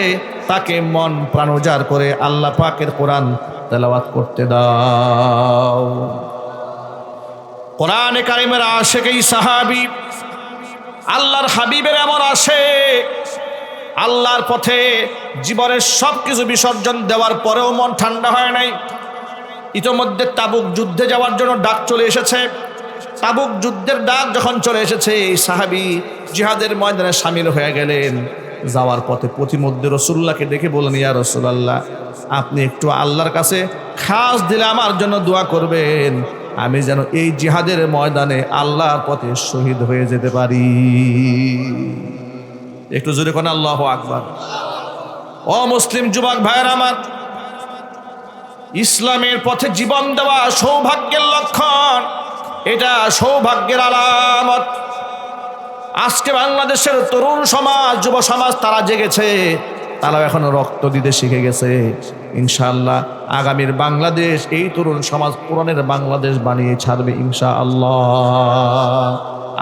তাকে মন প্রাণ উজাড় করে আল্লাহ পাকের কোরআন তেলাওয়াত করতে দাও। কোরআনে কারিমের আশিক এই সাহাবী আল্লাহর হাবিবের এমন আশিক, আল্লাহর পথে জীবনের সব কিছু বিসর্জন দেওয়ার পরেও মন ঠান্ডা হয় নাই। ইতোমধ্যে তাবুক যুদ্ধে যাওয়ার জন্য ডাক চলে এসেছে। তাবুক যুদ্ধের ডাক যখন চলে এসেছে, এই সাহাবী জিহাদের ময়দানে শামিল হয়ে গেলেন। যাওয়ার পথে পথিমধ্যে রাসূলুল্লাহকে দেখে বললেন, ইয়া রাসূলুল্লাহ, আপনি একটু আল্লাহর কাছে খাস দিলে আমার জন্য দোয়া করবেন, আমি যেন এই জিহাদের ময়দানে আল্লাহর পথে শহীদ হয়ে যেতে পারি। একটু জোরে কোন আল্লাহু আকবার। ও মুসলিম যুবক ভাইয়ের আমার, ইসলামের পথে জীবন দেওয়া সৌভাগ্যের লক্ষণ, এটা সৌভাগ্যের আলামত। আজকে বাংলাদেশের তরুণ সমাজ, যুব সমাজ তারা জেগেছে, তারাও এখন রক্ত দিতে শিখে গেছে। ইনশাআল্লাহ আগামীর বাংলাদেশ এই তরুণ সমাজ কোরআনের বাংলাদেশ বানিয়ে ছাড়বে ইনশাআল্লাহ।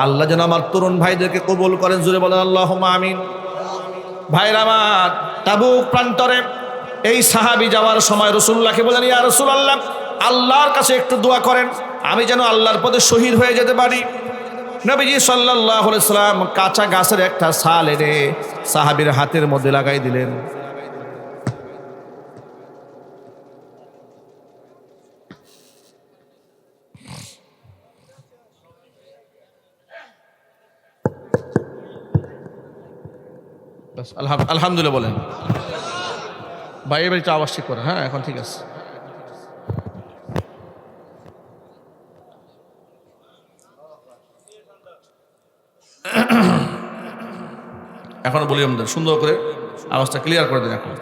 আল্লাহ যেন আমার তরুণ ভাইদেরকে কবুল করেন, জোরে বলেন আল্লাহুম্মা আমিন। ভাইরা আমার, তাবুক প্রান্তরে এই সাহাবী যাওয়ার সময় রাসূলুল্লাহকে বলেন, ইয়া রাসূলুল্লাহ, আল্লাহর কাছে একটু দোয়া করেন, আমি যেন আল্লাহর পথে শহীদ হয়ে যেতে পারি। নবীজি সাল্লাল্লাহু আলাইহি সাল্লাম কাঁচা গাছের একটা ছাল এনে সাহাবীর হাতের মধ্যে লাগাই দিলেন। আলহামদুলিল্লাহ বলেন ভাই, এবার একটু আওয়াজ ঠিক করে। হ্যাঁ, এখন ঠিক আছে। এখন বলি আমাদের সুন্দর করে আওয়াজটা ক্লিয়ার করে দেন। এখন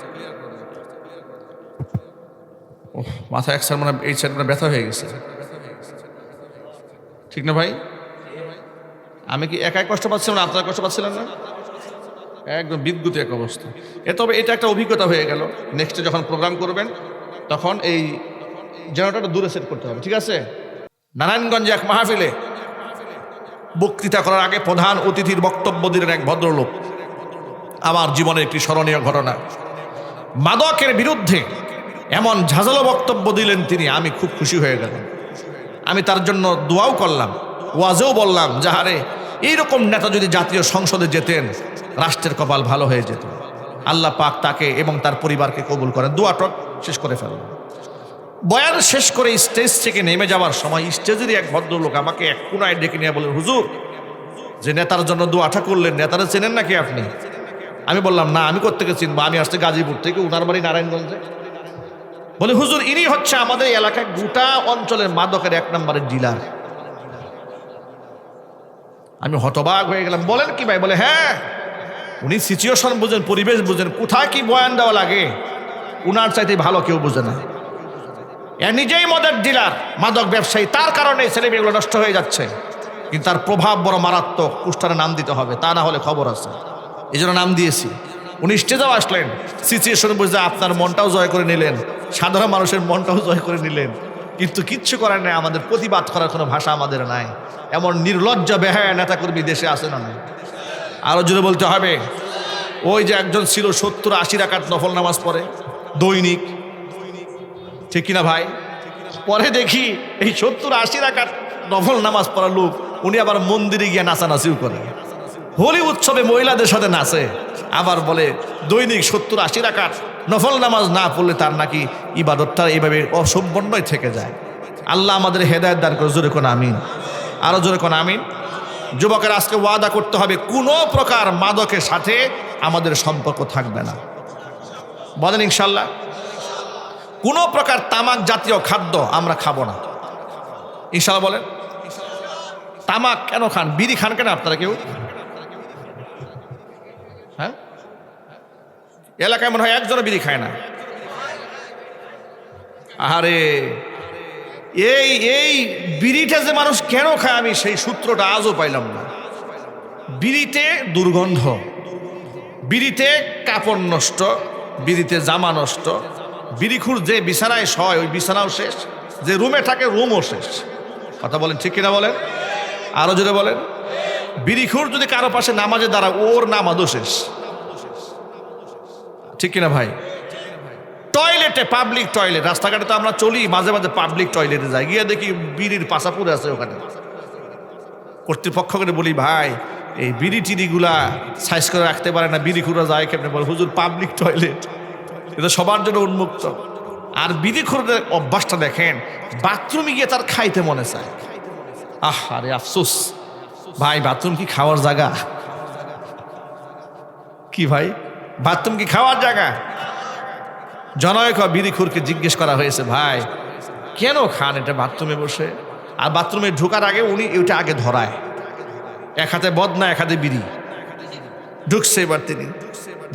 মাথা এক সাইড মানে এই সাইড মানে ব্যথা হয়ে গেছে, ঠিক না ভাই? আমি কি একাই কষ্ট পাচ্ছিলাম না আপনারা কষ্ট পাচ্ছিলেন না? একদম বিদ্যুৎ এক অবস্থা। তবে এটা একটা অভিজ্ঞতা হয়ে গেল। নেক্সটে যখন প্রোগ্রাম করবেন তখন এই জেনারেটরটা দূরে সেট করতে হবে, ঠিক আছে? নারায়ণগঞ্জে এক মাহফিলে বক্তৃতা করার আগে প্রধান অতিথির বক্তব্য দিলেন এক ভদ্রলোক। আমার জীবনের একটি স্মরণীয় ঘটনা। মাদকের বিরুদ্ধে এমন ঝাঁঝালো বক্তব্য দিলেন তিনি, আমি খুব খুশি হয়ে গেলাম। আমি তার জন্য দোয়াও করলাম, ওয়াজেও বললাম, যাহারে এইরকম নেতা যদি জাতীয় সংসদে যেতেন রাষ্ট্রের কপাল ভালো হয়ে যেত। আল্লাহ পাক তাকে এবং তার পরিবারকে কবুল করেন। দোয়াটা শেষ করে ফেললাম। বয়ান শেষ করে স্টেজ থেকে নেমে যাওয়ার সময় স্টেজেরই এক ভদ্রলোক আমাকে এক কোনায় ডেকে নিয়ে বলেন, হুজুর, যে নেতার জন্য দোয়াটা করলেন, নেতারা চেনেন নাকি আপনি? আমি বললাম, না, আমি কোত্থেকে চিনবো, আমি আসছি গাজীপুর থেকে, উনার বাড়ি নারায়ণগঞ্জে। বলে, হুজুর, ইনি হচ্ছে আমাদের এলাকায় গোটা অঞ্চলের মাদকের 1 নম্বরের ডিলার। আমি হতবাক হয়ে গেলাম। বলেন কি ভাই? বলে, হ্যাঁ, উনি সিচুয়েশন বুঝেন, পরিবেশ বুঝেন, কোথায় কি বয়ান দেওয়া লাগে উনার চাইতে ভালো কেউ বুঝে না। এ নিজেই মদের ডিলার, মাদক ব্যবসায়ী, তার কারণে ছেলে মেয়েগুলো নষ্ট হয়ে যাচ্ছে। কিন্তু তার প্রভাব বড় মারাত্মক, পুস্টারে নাম দিতে হবে, তা না হলে খবর আছে। এই জন্য নাম দিয়েছি। উনি স্টেজেও আসলেন, সিচুয়েশন বুঝে আপনার মনটাও জয় করে নিলেন, সাধারণ মানুষের মনটাও জয় করে নিলেন, কিন্তু কিচ্ছু করার নেই। আমাদের প্রতিবাদ করার কোনো ভাষা আমাদের নাই। এমন নির্লজ্জ বেহায়া নেতাকর্মী দেশে আছে না? আরো জোরে বলতে হবে। ওই যে একজন ছিল 70-80 রাকাত নফল নামাজ পড়ে দৈনিক, ঠিক কিনা ভাই? পরে দেখি এই 70-80 রাকাত নফল নামাজ পড়া লোক উনি আবার মন্দিরে গিয়ে নাচানাচিও করে, হোলি উৎসবে মহিলাদের সাথে নাচে, আবার বলে দৈনিক 70-80 রাকাত নফল নামাজ না পড়লে তার নাকি ইবাদতটা এইভাবে অসম্পন্নই থেকে যায়। আল্লাহ আমাদের হেদায়েত দান করে। জোরে কোন আমিন, আরো জোরে কোন আমিন। যুবকের আজকে ওয়াদা করতে হবে, কোনো প্রকার মাদকের সাথে আমাদের সম্পর্ক থাকবে না। বলেন ইনশাল্লাহ। কোনো প্রকার তামাক জাতীয় খাদ্য আমরা খাবো না, ইনশাল্লাহ বলেন। তামাক কেন খান? বিড়ি খান কেন আপনারা কেউ? হ্যাঁ, এলাকায় মনে হয় একজনও বিড়ি খায় না। আরে এই বিড়িটা যে মানুষ কেন খায়, আমি সেই সূত্রটা আজও পাইলাম না। বিড়িতে দুর্গন্ধ, বিড়িতে কাপড় নষ্ট, বিড়িতে জামা নষ্ট, বিড়িখুর যে বিছানায় শয় ওই বিছানাও শেষ, যে রুমে থাকে রুমও শেষ। কথা বলেন ঠিক কিনা বলেন, আরো জোরে বলেন। বিড়িখুর যদি কারো পাশে নামাজে দাঁড়া, ওর নামাজও শেষ, ঠিক কিনা ভাই? টয়লেটে, পাবলিক টয়লেট, রাস্তাঘাটে তো আমরা চলি, মাঝে মাঝে পাবলিক টয়লেটে যাই, গিয়ে দেখি বিড়ির পাশা পড়ে আছে ওখানে। কর্তৃপক্ষকে বলি, ভাই এই বিড়ি টিড়িগুলা সাইজ করে রাখতে পারে না, বিড়িখুরা যায় কেমনে? বলে, হুজুর পাবলিক টয়লেট এটা সবার জন্য উন্মুক্ত। আর বিড়িখুরদের অভ্যাসটা দেখেন, বাথরুমে গিয়ে তার খাইতে মনে চায়। আরে আফসোস ভাই, বাথরুম কি খাওয়ার জায়গা? কি ভাই, বাথরুম কি খাওয়ার জায়গা? জনৈক বিড়িখুরকে জিজ্ঞেস করা হয়েছে, ভাই কেন খান এটা বাথরুমে বসে? আর বাথরুমে ঢোকার আগে উনি ওইটা আগে ধরায়, এক হাতে বদনা এক হাতে বিড়ি। ঢুকছে, এবার তিনি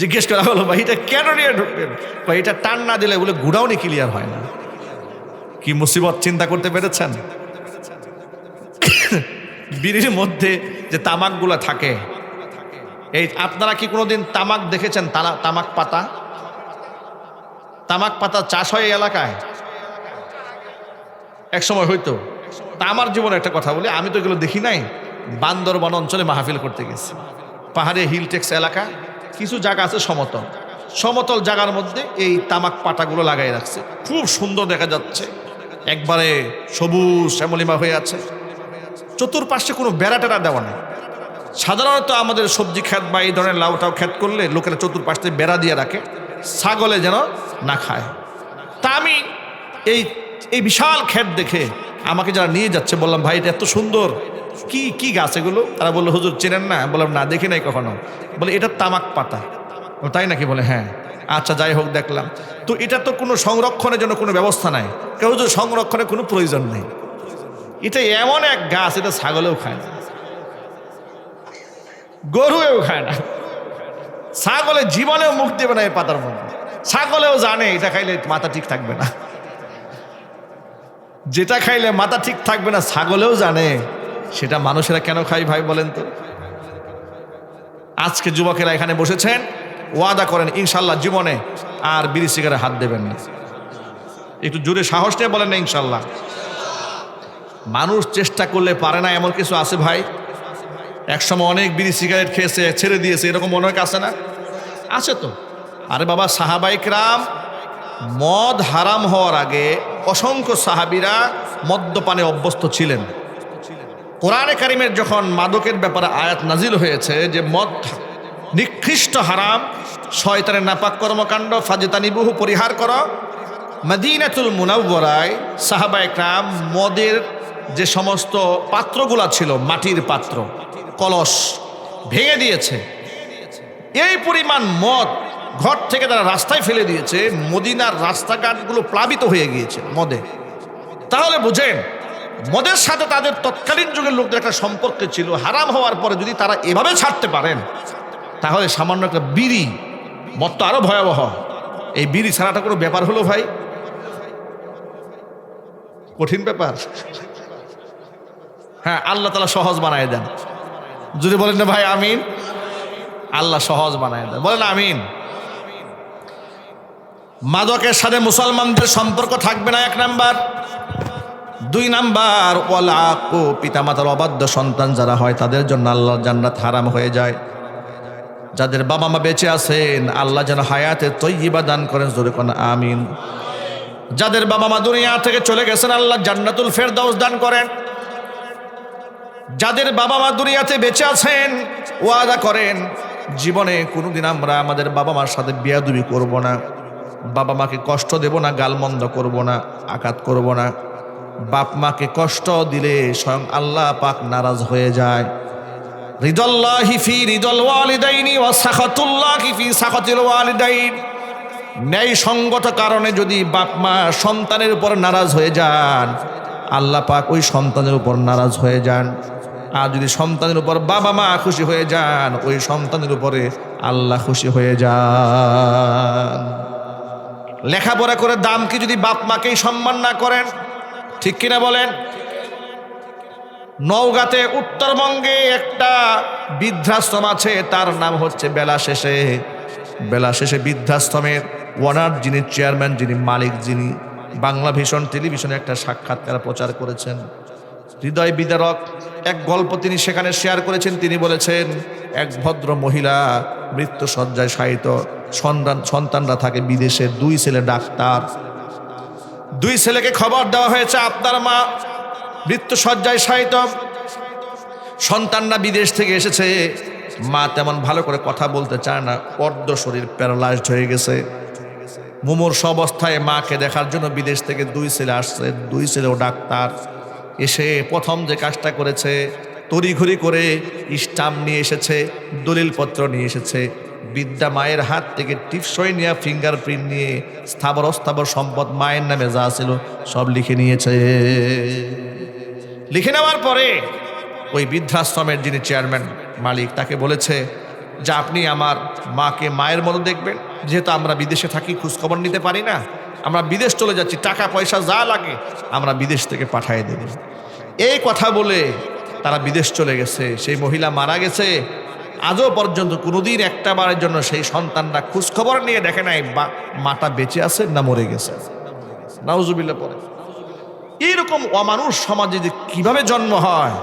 জিজ্ঞেস করা হলো, ভাই এটা কেন নিয়ে ঢুকলেন? ভাই এটা টান না দিলে বলে গুড়াউনি ক্লিয়ার হয় না। কি মুসিবত চিন্তা করতে পেরেছেন? বিড়ির মধ্যে যে তামাকগুলো থাকে, এই আপনারা কি কোনোদিন তামাক দেখেছেন? তামাক পাতা, তামাক পাতা চাষ হয় এই এলাকায়? এক সময় হইতো। তা আমার জীবনে একটা কথা বলি, আমি তো এগুলো দেখি নাই। বান্দরবান অঞ্চলে মাহফিল করতে গেছি, পাহাড়ে হিলটেক্স এলাকা, কিছু জায়গা আছে সমতল, সমতল জায়গার মধ্যে এই তামাক পাতাগুলো লাগাই রাখছে, খুব সুন্দর দেখা যাচ্ছে, একবারে সবুজ শ্যামলিমা হয়ে আছে। চতুর্পাশে কোনো বেড়া টেরা দেওয়া নেই। সাধারণত আমাদের সবজি ক্ষেত বা এই ধরনের লাউটাও ক্ষেত করলে লোকেরা চতুর্পাশে বেড়া দিয়ে রাখে, ছাগলে যেন না খায়। তা আমি এই বিশাল ক্ষেত দেখে আমাকে যারা নিয়ে যাচ্ছে বললাম, ভাই এটা এত সুন্দর, কি গাছ এগুলো? তারা বললো, হুজুর চেনেন না? বললাম, না দেখি নাই কখনো। বলে, এটা তামাক পাতা। তাই নাকি? বলে, হ্যাঁ। আচ্ছা যাই হোক, দেখলাম তো। এটা তো কোনো সংরক্ষণের জন্য কোনো ব্যবস্থা নাই, কেউ তো সংরক্ষণের কোনো প্রয়োজন নেই। এটা এমন এক গাছ, এটা ছাগলেও খায় না, গরুও খায় না, ছাগলে জীবনেও মুখ দেবে না এই পাতার মধ্যে। ছাগলেও জানে এটা খাইলে মাথা ঠিক থাকবে না, যেটা খাইলে মাথা ঠিক থাকবে না ছাগলেও জানে, সেটা মানুষেরা কেন খায় ভাই বলেন তো? আজকে যুবকেরা এখানে বসেছেন, ওয়াদা করেন ইনশাল্লাহ জীবনে আর বিড়ি সিগারেট হাত দেবেন না। একটু জোরে সাহস নিয়ে বলেন না ইনশাল্লাহ। মানুষ চেষ্টা করলে পারে না, এমন কিছু আছে ভাই। একসময় অনেক বিড়ি সিগারেট খেয়েছে, ছেড়ে দিয়েছে, এরকম অনেক আছে না? আছে তো। আরে বাবা, সাহাবায়ে কেরাম মদ হারাম হওয়ার আগে অসংখ্য সাহাবীরা মদ্যপানে অভ্যস্ত ছিলেন। কোরআনে কারিমের যখন মাদকের ব্যাপারে আয়াত নাজিল হয়েছে যে মদ নিকৃষ্ট হারাম, শয়তানের নাপাক কর্মকাণ্ড, ফাজতানিবুহু পরিহার করো, মদিনাতুল মুনাওয়ারায় সাহাবায়ে কেরাম মদের যে সমস্ত পাত্রগুলা ছিল, মাটির পাত্র, কলস ভেঙে দিয়েছে। এই পরিমাণ মদ ঘর থেকে তারা রাস্তায় ফেলে দিয়েছে, মদিনার রাস্তাঘাটগুলো প্লাবিত হয়ে গিয়েছে মদে। তাহলে বুঝেন, মদের সাথে তাদের তৎকালীন যুগের লোকদের একটা সম্পর্ক ছিল। হারাম হওয়ার পরে যদি তারা এভাবে ছাড়তে পারেন, তাহলে সামান্য একটা বিড়ি, মত তো আরো ভয়াবহ, এই বিড়ি ছাড়াটা কোনো ব্যাপার হলো ভাই? কঠিন ব্যাপার। হ্যাঁ, আল্লাহ তাআলা সহজ বানায় দেন। যদি বলেন না ভাই আমিন, আল্লাহ সহজ বানায় দেন, বলেন আমিন। মাদকের সাথে মুসলমানদের সম্পর্ক থাকবে না, 1 নাম্বার। 2 নাম্বার, ওয়ালাকু, পিতামাতার অবাধ্য সন্তান যারা হয় তাদের জন্য আল্লাহর জান্নাত হারাম হয়ে যায়। যাদের বাবা মা বেঁচে আছেন আল্লাহ যেন হায়াতে তৈয়্যিবা দান করেন, জোরে কোন আমিন। যাদের বাবা মা দুনিয়া থেকে চলে গেছেন আল্লাহ জান্নাতুল ফেরদাউস দান করেন। যাদের বাবা মা দুনিয়াতে বেঁচে আছেন ওয়াদা করেন জীবনে কোনোদিন আমরা আমাদের বাবা মার সাথে বেয়াদবি করব না, বাবা মাকে কষ্ট দেব না, গালমন্দ করব না, আঘাত করব না। বাপ মাকে কষ্ট দিলে স্বয়ং আল্লাহ পাক নারাজ হয়ে যায়। রিদাল্লাহি ফি রিদাল ওয়ালিদাইনি ওয়া সাখাতুল্লাহি ফি সাখাতিল ওয়ালিদাইন। ন্যায় সঙ্গত কারণে যদি বাপ মা সন্তানের উপর নারাজ হয়ে যান আল্লাহ পাক ওই সন্তানের উপর নারাজ হয়ে যান। আর যদি সন্তানের উপর বাবা মা খুশি হয়ে যান ওই সন্তানের উপরে আল্লাহ খুশি হয়ে যান। লেখাপড়া করে দাম কি যদি বাপ মাকেই সম্মান না করেন, ঠিক কিনা বলেন? নওগাঁতে উত্তরবঙ্গে একটা বৃদ্ধাশ্রম আছে, তার নাম হচ্ছে বেলা শেষে বৃদ্ধাশ্রমের ওনার যিনি চেয়ারম্যান, যিনি মালিক, যিনি বাংলা ভিশন টেলিভিশনে একটা সাক্ষাৎকার প্রচার করেছেন। হৃদয় বিদারক এক গল্প তিনি সেখানে শেয়ার করেছেন। তিনি বলেছেন এক ভদ্র মহিলা মৃত্যু শয্যায় শায়িত, সন্তানরা থাকে বিদেশে, 2 ছেলে ডাক্তার। 2 ছেলেকে খবর দেওয়া হয়েছে আপনার মা মৃত্যু শয্যায় শায়িত, সন্তানরা বিদেশ থেকে এসেছে, মা তেমন ভালো করে কথা বলতে চায় না, অর্ধ শরীর প্যারালাইজড হয়ে গেছে। মুমূর্ষ অবস্থায় মাকে দেখার জন্য বিদেশ থেকে 2 ছেলে আসছে, 2 ছেলেও ডাক্তার। এসে প্রথম যে কাজটা করেছে তড়িঘড়ি করে স্টাম্প নিয়ে এসেছে, দলিলপত্র নিয়ে এসেছে, বৃদ্ধা মায়ের হাত থেকে টিপসই নিয়ে ফিঙ্গারপ্রিন্ট নিয়ে স্থাবর অস্থাবর সম্পদ মায়ের নামে যা ছিল সব লিখে নিয়েছে। লিখে নেওয়ার পরে ওই বৃদ্ধাশ্রমের যিনি চেয়ারম্যান মালিক তাকে বলেছে যে আপনি আমার মাকে মায়ের মতো দেখবেন, যেহেতু আমরা বিদেশে থাকি খোঁজখবর নিতে পারি না, আমরা বিদেশ চলে যাচ্ছি, টাকা পয়সা যা লাগে আমরা বিদেশ থেকে পাঠিয়ে দেব। এই কথা বলে তারা বিদেশ চলে গেছে। সেই মহিলা মারা গেছে, আজও পর্যন্ত কোনোদিন একটা বারের জন্য সেই সন্তানরা খোঁজখবর নিয়ে দেখে নাই মাটা বেঁচে আছে না মরে গেছে। নাউজুবিল্লাহ পড়ে। এইরকম অমানুষ সমাজে যে কিভাবে জন্ম হয়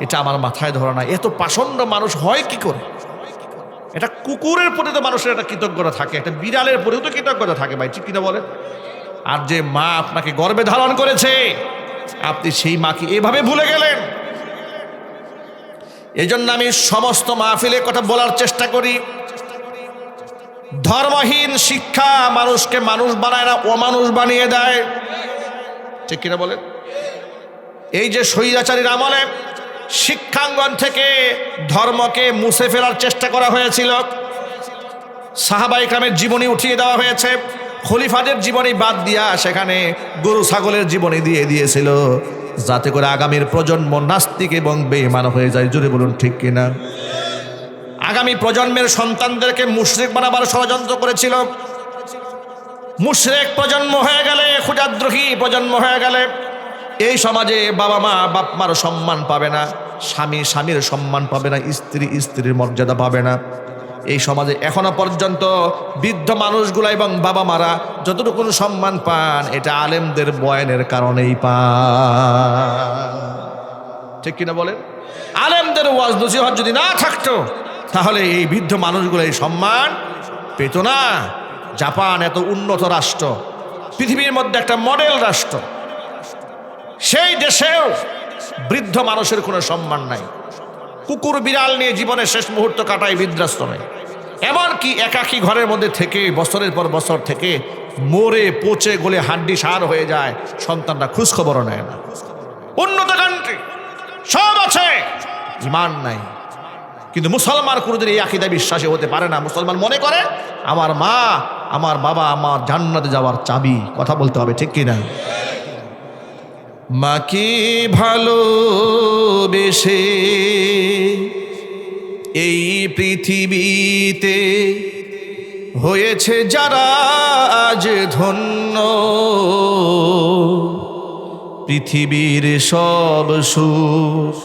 এটা আমার মাথায় ধরে না। এত পাষণ্ড মানুষ হয় কি করে? এটা কুকুরের প্রতি তো মানুষের একটা কৃতজ্ঞতা থাকে, একটা বিড়ালের প্রতিও তো কৃতজ্ঞতা থাকে ভাই, ঠিক কিনা বলেন? আর যে মা আপনাকে গর্ভে ধারণ করেছে আপনি সেই মাকে এভাবে ভুলে গেলেন। এই জন্য আমি সমস্ত মাহফিলে কথা বলার চেষ্টা করি, ধর্মহীন শিক্ষা মানুষকে মানুষ বানায় না, অমানুষ বানিয়ে দেয়, ঠিক কিনা বলেন? এই যে স্বৈরাচারীর আমলে শিক্ষাঙ্গন থেকে ধর্মকে মুছে ফেলার চেষ্টা করা হয়েছিল, সাহাবায়ে কেরামের জীবনী উঠিয়ে দেওয়া হয়েছে, খলিফাদের জীবনী বাদ দিয়া সেখানে গরু ছাগলের জীবনী দিয়ে দিয়েছিল, যাতে করে আগামীর প্রজন্ম নাস্তিক এবং বেঈমান হয়ে যায়। জোরে বলুন ঠিক কিনা? আগামী প্রজন্মের সন্তানদেরকে মুশরিক বানাবার ষড়যন্ত্র করেছিল। মুশরিক প্রজন্ম হয়ে গেলে, খুদাদ্রোহী প্রজন্ম হয়ে গেলে এই সমাজে বাবা মা বাপ মার সম্মান পাবে না, স্বামী স্বামীর সম্মান পাবে না, স্ত্রী স্ত্রীর মর্যাদা পাবে না। এই সমাজে এখনো পর্যন্ত বৃদ্ধ মানুষগুলা এবং বাবা মারা যতটুকু সম্মান পান এটা আলেমদের বয়ানের কারণেই পান, ঠিক কিনা বলেন? আলেমদের ওয়াজ নসিহত যদি না থাকতো তাহলে এই বৃদ্ধ মানুষগুলো এই সম্মান পেত না। জাপান এত উন্নত রাষ্ট্র, পৃথিবীর মধ্যে একটা মডেল রাষ্ট্র, সেই দেশেও বৃদ্ধ মানুষের কোনো সম্মান নাই। কুকুর বিড়াল নিয়ে জীবনের শেষ মুহূর্ত কাটায় বৃদ্ধাশ্রমে, এমনকি একাকী ঘরের মধ্যে থেকে বছরের পর বছর থেকে মরে পচে গলে হাড্ডি সার হয়ে যায়, সন্তানরা খোঁজখবরও নেয় না। উন্নত কান্ট্রি সব আছে, ইমান নাই। কিন্তু মুসলমান কোনোদিন এই আকীদায় বিশ্বাসী হতে পারে না। মুসলমান মনে করে আমার মা আমার বাবা আমার জান্নাতে যাওয়ার চাবি। কথা বলতে হবে, ঠিক কিনা? মাকে ভালোবেসে এই পৃথিবীতে হয়েছে যারা আজ ধন্য, পৃথিবীর সব সুখ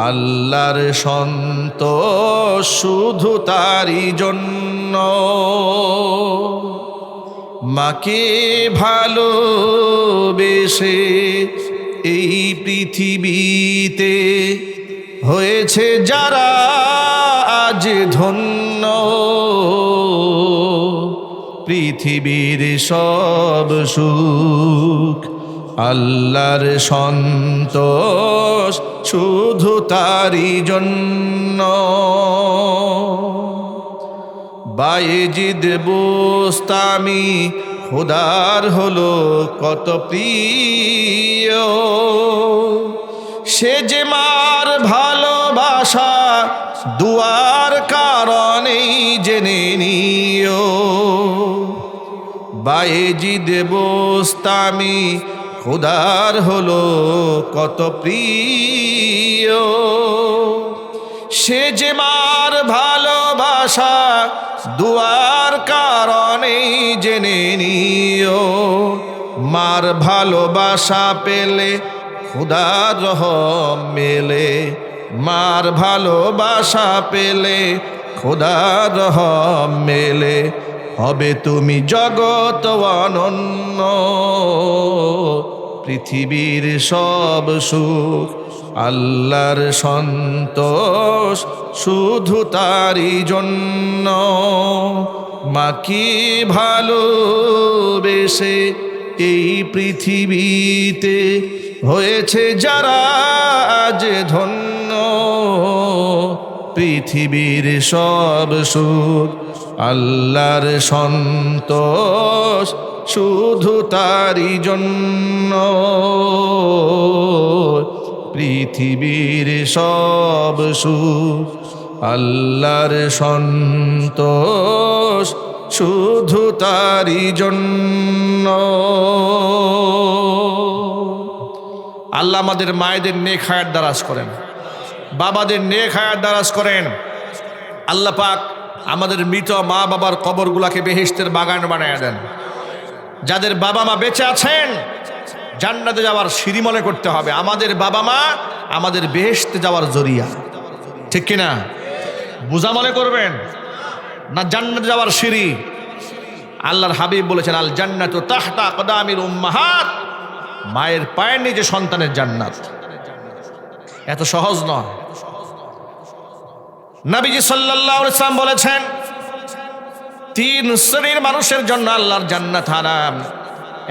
আল্লাহর সন্তোষ শুধু তারই জন্য। মাকে ভালোবেসে এই পৃথিবীতে হয়েছে যারা আজ ধন্য, পৃথিবীর সব সুখ আল্লাহর সন্তোষ শুধু তারই জন্য। বায়েজিদ বোস্তামি খোদার হলো কত প্রিয়, সে যে মার ভালোবাসা দুয়ার কারণেই জেনে নিও। বায়েজিদ বোস্তামি খোদার হলো কত প্রিয়, সে যে মার ভালোবাসা দুয়ার কারণেই জেনে নিও। মার ভালোবাসা পেলে খোদার রহম মেলে, মার ভালোবাসা পেলে খোদার রহম মেলে। হবে তুমি জগৎ অনন্য, পৃথিবীর সব সুখ আল্লাহর সন্তোষ শুধু তারই জন্য। মাকে ভালোবেসে এই পৃথিবীতে হয়েছে যারা আজ ধন্য, পৃথিবীর সব সুখ আল্লাহর সন্তোষ শুধু তারই জন্য, পৃথিবীর সব সুখ আল্লাহর সন্তোষ শুধু তারই জন্য। আল্লাহ আমাদের মায়েদের নেক হায়াত দারাজ করেন, বাবাদের নেক হায়াত দারাজ করেন। আল্লাহ পাক আমাদের মৃত মা বাবার কবরগুলাকে বেহেশতের বাগান বানায় দেন। যাদের বাবা মা বেঁচে আছেন জান্নাতে যাওয়ার সিঁড়ি মনে করতে হবে। আমাদের বাবা মা আমাদের বেহেশতে যাওয়ার জরিয়া, ঠিক কিনা? বোঝা মনে করবেন না, জান্নাতে যাওয়ার সিঁড়ি। আল্লাহর হাবিব বলেছেন, আল জান্নাতু তাহতা আকদামিল উম্মাহাত, মায়ের পায়ের নিচে সন্তানের জান্নাত। এত সহজ নয়। নবীজি সাল্লাল্লাহু আলাইহি ওয়াসাল্লাম বলেছেন, তিন শ্রেণীর মানুষের জন্য আল্লাহর জান্নাত হারাম।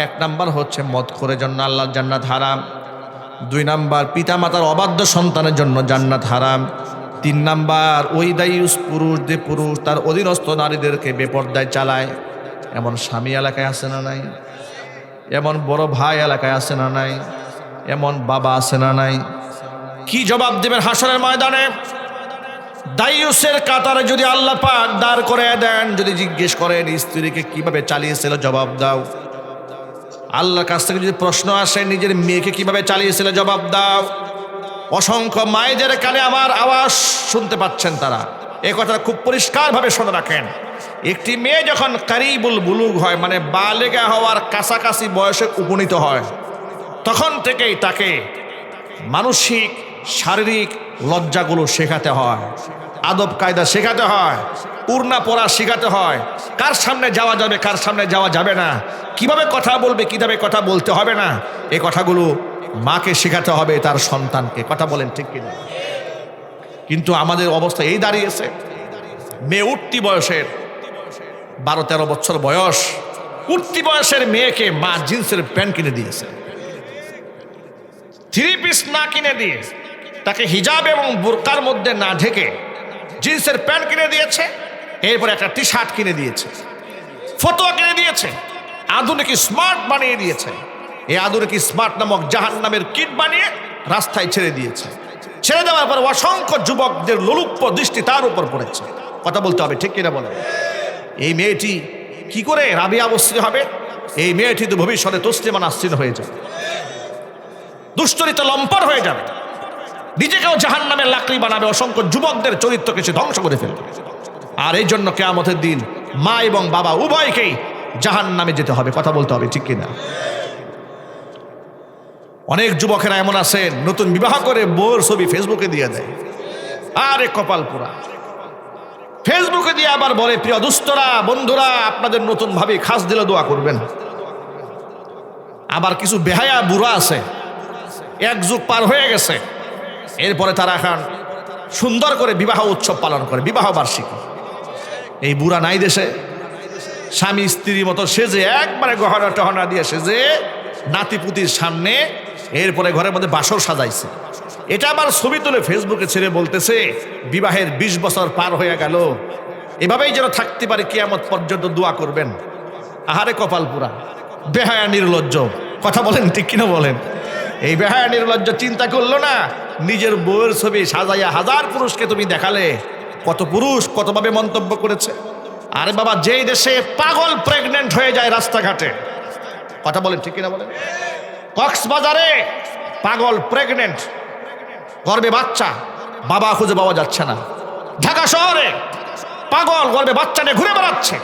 এক নাম্বার হচ্ছে মদখোরের জন্য আল্লাহর জান্নাত হারাম। দুই নাম্বার পিতামাতার অবাধ্য সন্তানের জন্য জান্নাত হারাম। তিন নাম্বার ওই দায়ুস পুরুষ, যে পুরুষ তার অধীনস্থ নারীদেরকে বেপরদায় চালায়। এমন স্বামী এলাকায় আছে না নাই? এমন বড় ভাই এলাকায় আছে না নাই? এমন বাবা আছে না নাই? কি জবাব দেবেন হাসরের ময়দানে? দায়ুসের কাতারে যদি আল্লাহ পাক দাঁড় করে দেন, যদি জিজ্ঞেস করেন স্ত্রীকে কিভাবে চালিয়েছিল, জবাব দাও। আল্লাহর কাছ থেকে যদি প্রশ্ন আসে নিজের মেয়েকে কিভাবে চালিয়েছিল, জবাব দাও। অসংখ্য মায়েদের কানে আমার আওয়াজ শুনতে পাচ্ছেন, তারা এই কথা খুব পরিষ্কারভাবে শুনে রাখেন। একটি মেয়ে যখন কারিবুল বুলুগ হয়, মানে বালেগা হওয়ার কাছাকাছি বয়সে উপনীত হয়, তখন থেকেই তাকে মানসিক শারীরিক লজ্জাগুলো শেখাতে হয়, আদব কায়দা শেখাতে হয়, উড়না পড়া শেখাতে হয়, কার সামনে যাওয়া যাবে, কার সামনে যাওয়া যাবে না, কিভাবে কথা বলবে, কিভাবে কথা বলতে হবে না, এই কথাগুলো মাকে শেখাতে হবে তার সন্তানকে। কথা বলেন ঠিক কিনা? কিন্তু আমাদের অবস্থা এই দাঁড়িয়েছে, মেয়ে উঠতি বয়সের 12-13 বছর বয়স, উঠতি বয়সের মেয়েকে মা জিন্সের প্যান্ট কিনে দিয়েছে, 3 পিস না কিনে দিয়ে তাকে হিজাব এবং বুরকার মধ্যে না ঢেকে জিন্সের প্যান্ট কিনে দিয়েছে, এরপর একটা টি শার্ট কিনে দিয়েছে, ফতোয়া কিনে দিয়েছে, আধুনিক স্মার্ট বানিয়ে দিয়েছে। এই আধুনিক স্মার্ট নামক জাহান্নামের কিট বানিয়ে রাস্তায় ছেড়ে দিয়েছে। ছেড়ে দেওয়ার পর অসংখ্য যুবকদের লোলুপ্য দৃষ্টি তার উপর পড়েছে। কথা বলতে হবে ঠিক কিনা বলে? এই মেয়েটি কি করে রাবিয়া বস্রী হবে? এই মেয়েটি তো ভবিষ্যতে তসলিমা নাসরিন হয়ে যাবে, দুশ্চরিত্র লম্পট হয়ে যাবে। নিজেকেও জাহান্নামের লাকড়ি বানাবে, অসংখ্য যুবকদের চরিত্রকে সে ধ্বংস করে ফেলবে। আর এই জন্য কিয়ামতের দিন মা এবং বাবা উভয়কেই জাহান্নামে যেতে হবে। কথা বলতে হবে, ঠিক কিনা? অনেক যুবকেরা এমন আছেন নতুন বিবাহ করে বউর ছবি ফেসবুকে দিয়ে দেয়। আরে কপাল পোড়া! ফেসবুকে দিয়ে আবার বলে, প্রিয় দুস্থরা বন্ধুরা, আপনাদের নতুন ভাবে খাস দিলে দোয়া করবেন। আবার কিছু বেহায়া বুড়া আছে, এক যুগ পার হয়ে গেছে, এরপরে তারা এখন সুন্দর করে বিবাহ উৎসব পালন করে, বিবাহ বার্ষিকী। এই বুড়া নাই দেশে? স্বামী স্ত্রীর মতো সেজে, একবারে গহনা টহনা দিয়ে সেজে নাতিপুতির সামনে, এরপরে ঘরের মধ্যে বাসর সাজাইছে। এটা আবার ছবি তুলে ফেসবুকে ছেড়ে বলতেছে বিবাহের 20 বছর পার হয়ে গেল, এভাবেই যেন থাকতে পারে কিয়ামত পর্যন্ত দোয়া করবেন। আহারে কপাল পুরা! বেহায়া নির্লজ্জ! কথা বলেন, ঠিক কিনা বলেন? এই বেহায়া নির্লজ্জ চিন্তা করলো না, নিজের বউয়ের ছবি সাজাইয়া হাজার পুরুষকে তুমি দেখালে, কত পুরুষ কতভাবে মন্তব্য করেছে। আরে বাবা, যেই দেশে পাগল প্রেগনেন্ট হয়ে যায় রাস্তাঘাটে, কথা বলেন, ঠিক কিনা বলেন? কক্সবাজারে পাগল প্রেগনেন্ট, গর্ভে বাচ্চা, বাবা খুঁজে পাওয়া যাচ্ছে না। ঢাকা শহরে পাগল গর্ভে বাচ্চা নিয়ে ঘুরে বেড়াচ্ছে,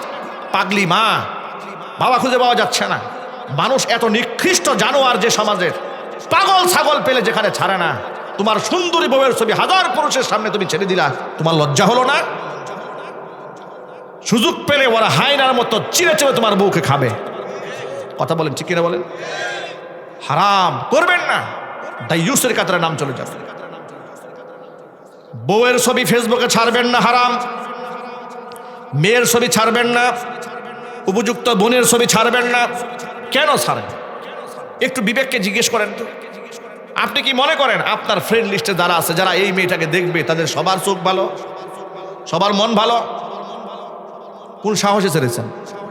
পাগলি মা, বাবা খুঁজে পাওয়া যাচ্ছে না। মানুষ এত নিকৃষ্ট জানোয়ার যে সমাজের, পাগল ছাগল পেলে যেখানে ছাড়ে না। তোমার সুন্দরী বউয়ের ছবি হাজার পুরুষের সামনে তুমি ছেড়ে দিলা, তোমার লজ্জা হলো না? সুযোগ পেলে ওরা হায়নার মতো চিরে চিরে তোমার বউকে খাবে। কথা বলেন, ঠিক কিনা বলেন? হারাম করবেন না, দাইয়ুসের কাতারে নাম চলে যাবে। বউয়ের ছবি ফেসবুকে ছাড়বেন না, হারাম। মেয়ের ছবি ছাড়বেন না, উপযুক্ত বোনের ছবি ছাড়বেন না। কেন ছাড়েন? একটু বিবেককে জিজ্ঞেস করেন তো। আপনি কি মনে করেন আপনার ফ্রেন্ড লিস্টে যারা আছে, যারা এই মেয়েটাকে দেখবে, তাদের সবার চোখ ভালো, সবার মন ভালো? কোন সাহসে ছেড়েছেন?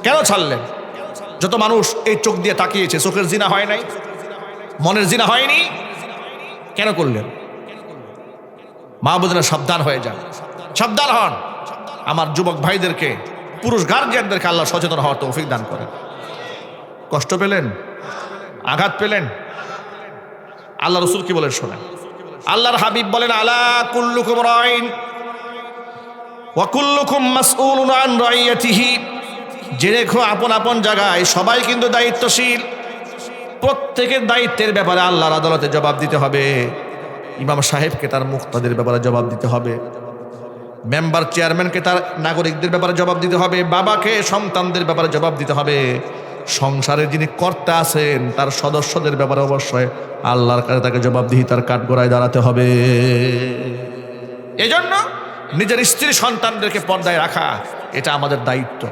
কেন ছাড়লেন? যত মানুষ এই চোখ দিয়ে তাকিয়েছে, চোখের জিনা হয় নাই, মনের জিনা হয়নি, কেন করলেন? মা বোনেরা সাবধান হয়ে যান, সাবধান হন। আমার যুবক ভাইদেরকে, পুরুষ গার্জিয়ানদেরকে আল্লাহ সচেতন হওয়ার তৌফিক দান করেন। কষ্ট পেলেন, আঘাত পেলেন, আল্লাহ রসুল কি বলেন শোনেন। আল্লাহর হাবিব বলেন, আলা কুল্লুকুম রাইন ওয়া কুল্লুকুম মাসউলুন আন রাইয়াতিহি। যে রেখো, আপন আপন জায়গায় সবাই কিন্তু দায়িত্বশীল। প্রত্যেকের দায়িত্বের ব্যাপারে আল্লাহর আদালতে জবাব দিতে হবে। ইমাম সাহেবকে তার মুক্তাদের ব্যাপারে জবাব দিতে হবে, মেম্বার চেয়ারম্যানকে তার নাগরিকদের ব্যাপারে জবাব দিতে হবে, বাবাকে সন্তানদের ব্যাপারে জবাব দিতে হবে, সংসারের যিনি কর্তা আছেন তার সদস্যদের ব্যাপারে অবশ্যই আল্লাহর কাছে তাকে জবাবদিহিতার কাঠগড়ায় দাঁড়াতে হবে। এজন্য নিজের স্ত্রী সন্তানদেরকে পর্দায় রাখা, এটা আমাদের দায়িত্ব।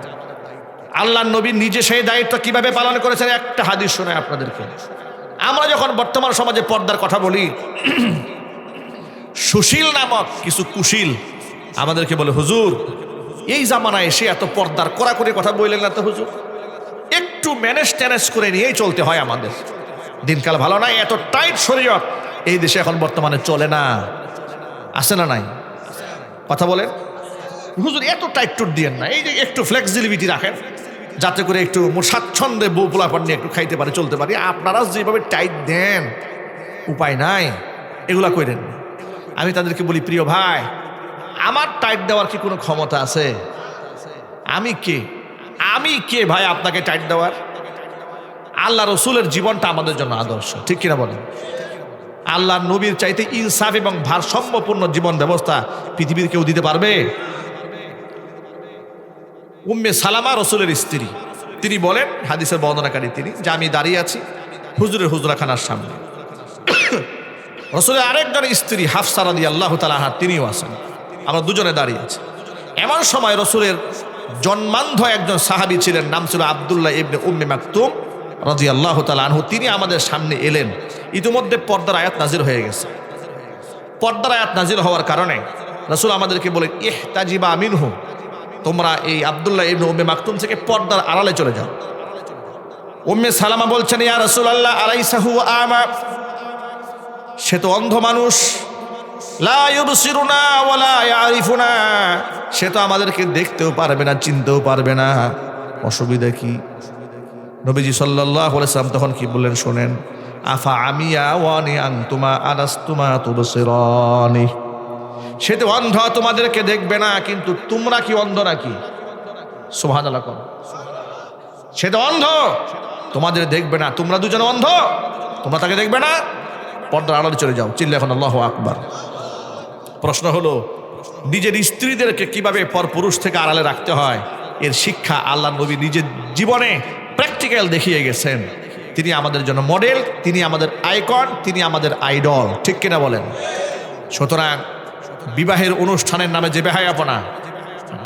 আল্লাহর নবী নিজে সেই দায়িত্ব কিভাবে পালন করেছেন একটা হাদিস শোনায় আপনাদেরকে। আমরা যখন বর্তমান সমাজে পর্দার কথা বলি, সুশীল নামক কিছু কুশীল আমাদেরকে বলে, হুজুর এই জামানায় এসে এত পর্দার কড়াকড়ি কথা বললেন না তো হুজুর, একটু ম্যানেজ ট্যানেজ করে নিয়েই চলতে হয় আমাদের। দিনকাল ভালো নাই, এত টাইট শরীয়ত এই দেশে এখন বর্তমানে চলে না, আছে না নাই? কথা বলেন হুজুর, এত টাইট টুট দিয়েন না, এই যে একটু ফ্লেক্সিবিলিটি রাখেন, যাতে করে একটু স্বাচ্ছন্দ্যে বউ পোলাপান নিয়ে একটু খাইতে পারে, চলতে পারি। আপনারা যেভাবে টাইট দেন, উপায় নাই, এগুলা করেন। আমি তাদেরকে বলি, প্রিয় ভাই, আমার টাইট দেওয়ার কি কোনো ক্ষমতা আছে? আমি কে ভাই আপনাকে টাইট দেওয়ার? আল্লাহ রসুলের জীবনটা আমাদের জন্য আদর্শ, ঠিক কিনা বলেন? আল্লাহ নবীর চাইতে ইনসাফ এবং ভারসাম্যপূর্ণ জীবন ব্যবস্থা পৃথিবীর কেউ দিতে পারবে? উম্মে সালামা রসুলের স্ত্রী, তিনি বলেন, হাদিসের বর্ণনাকারী তিনি, যে আমি দাঁড়িয়ে আছি হুজুরের হুজরাখানার সামনে, রসুলের আরেকজন স্ত্রী হাফসা রাদিয়াল্লাহু তাআলা আনহা তিনিও আছেন, আমরা দুজনে দাঁড়িয়ে আছি। এমন সময় রসুলের জন্মান্ধ একজন সাহাবী ছিলেন, নাম ছিল আব্দুল্লাহ ইবনে উম্মে মাকতুম রাদিয়াল্লাহু তাআলা আনহু, তিনি আমাদের সামনে এলেন। ইতিমধ্যে পর্দার আয়াত নাজিল হয়ে গেছে। পর্দার আয়াত নাজিল হওয়ার কারণে রসুল আমাদেরকে বলেন, ইহতাজিবা মিনহু, তোমরা এই আব্দুল্লাহ ইবনে উম্মে মাকতুম থেকে পর্দার আড়ালে চলে যাও। উম্মে সালামা বলছেন, ইয়া রাসূলুল্লাহ আলাইসা হুয়া আমা, সে তো অন্ধ মানুষ, লা ইউবসিরুনা ওয়ালা ইয়ারিফুনা, সে তো আমাদেরকে দেখতেও পারবে না, চিনতেও পারবে না, অসুবিধা কি? নবীজি সাল্লাল্লাহু আলাইহি ওয়াসাল্লাম তখন কি বললেন শোনেন, আফা আমিয়া ওয়ানি আনতুমা আলাস্তুমা তুবসিরানি। সে তো অন্ধ, তোমাদেরকে দেখবে না, কিন্তু তোমরা কি অন্ধ নাকি? সুবহানাল্লাহ। সে তো অন্ধ, তোমাদের দেখবে না, তোমরা দুজন অন্ধ, তোমরা তাকে দেখবে না। পর্দার আড়ালে চলে যাও, চিল্লা এখন আল্লাহু আকবার। প্রশ্ন হলো, নিজের স্ত্রীদেরকে কিভাবে পরপুরুষ থেকে আড়ালে রাখতে হয়, এর শিক্ষা আল্লাহ নবী নিজের জীবনে প্র্যাকটিক্যাল দেখিয়ে গেছেন। তিনি আমাদের জন্য মডেল, তিনি আমাদের আইকন, তিনি আমাদের আইডল, ঠিক কিনা বলেন? সুতরাং বিবাহের অনুষ্ঠানের নামে যে বেহায়াপনা,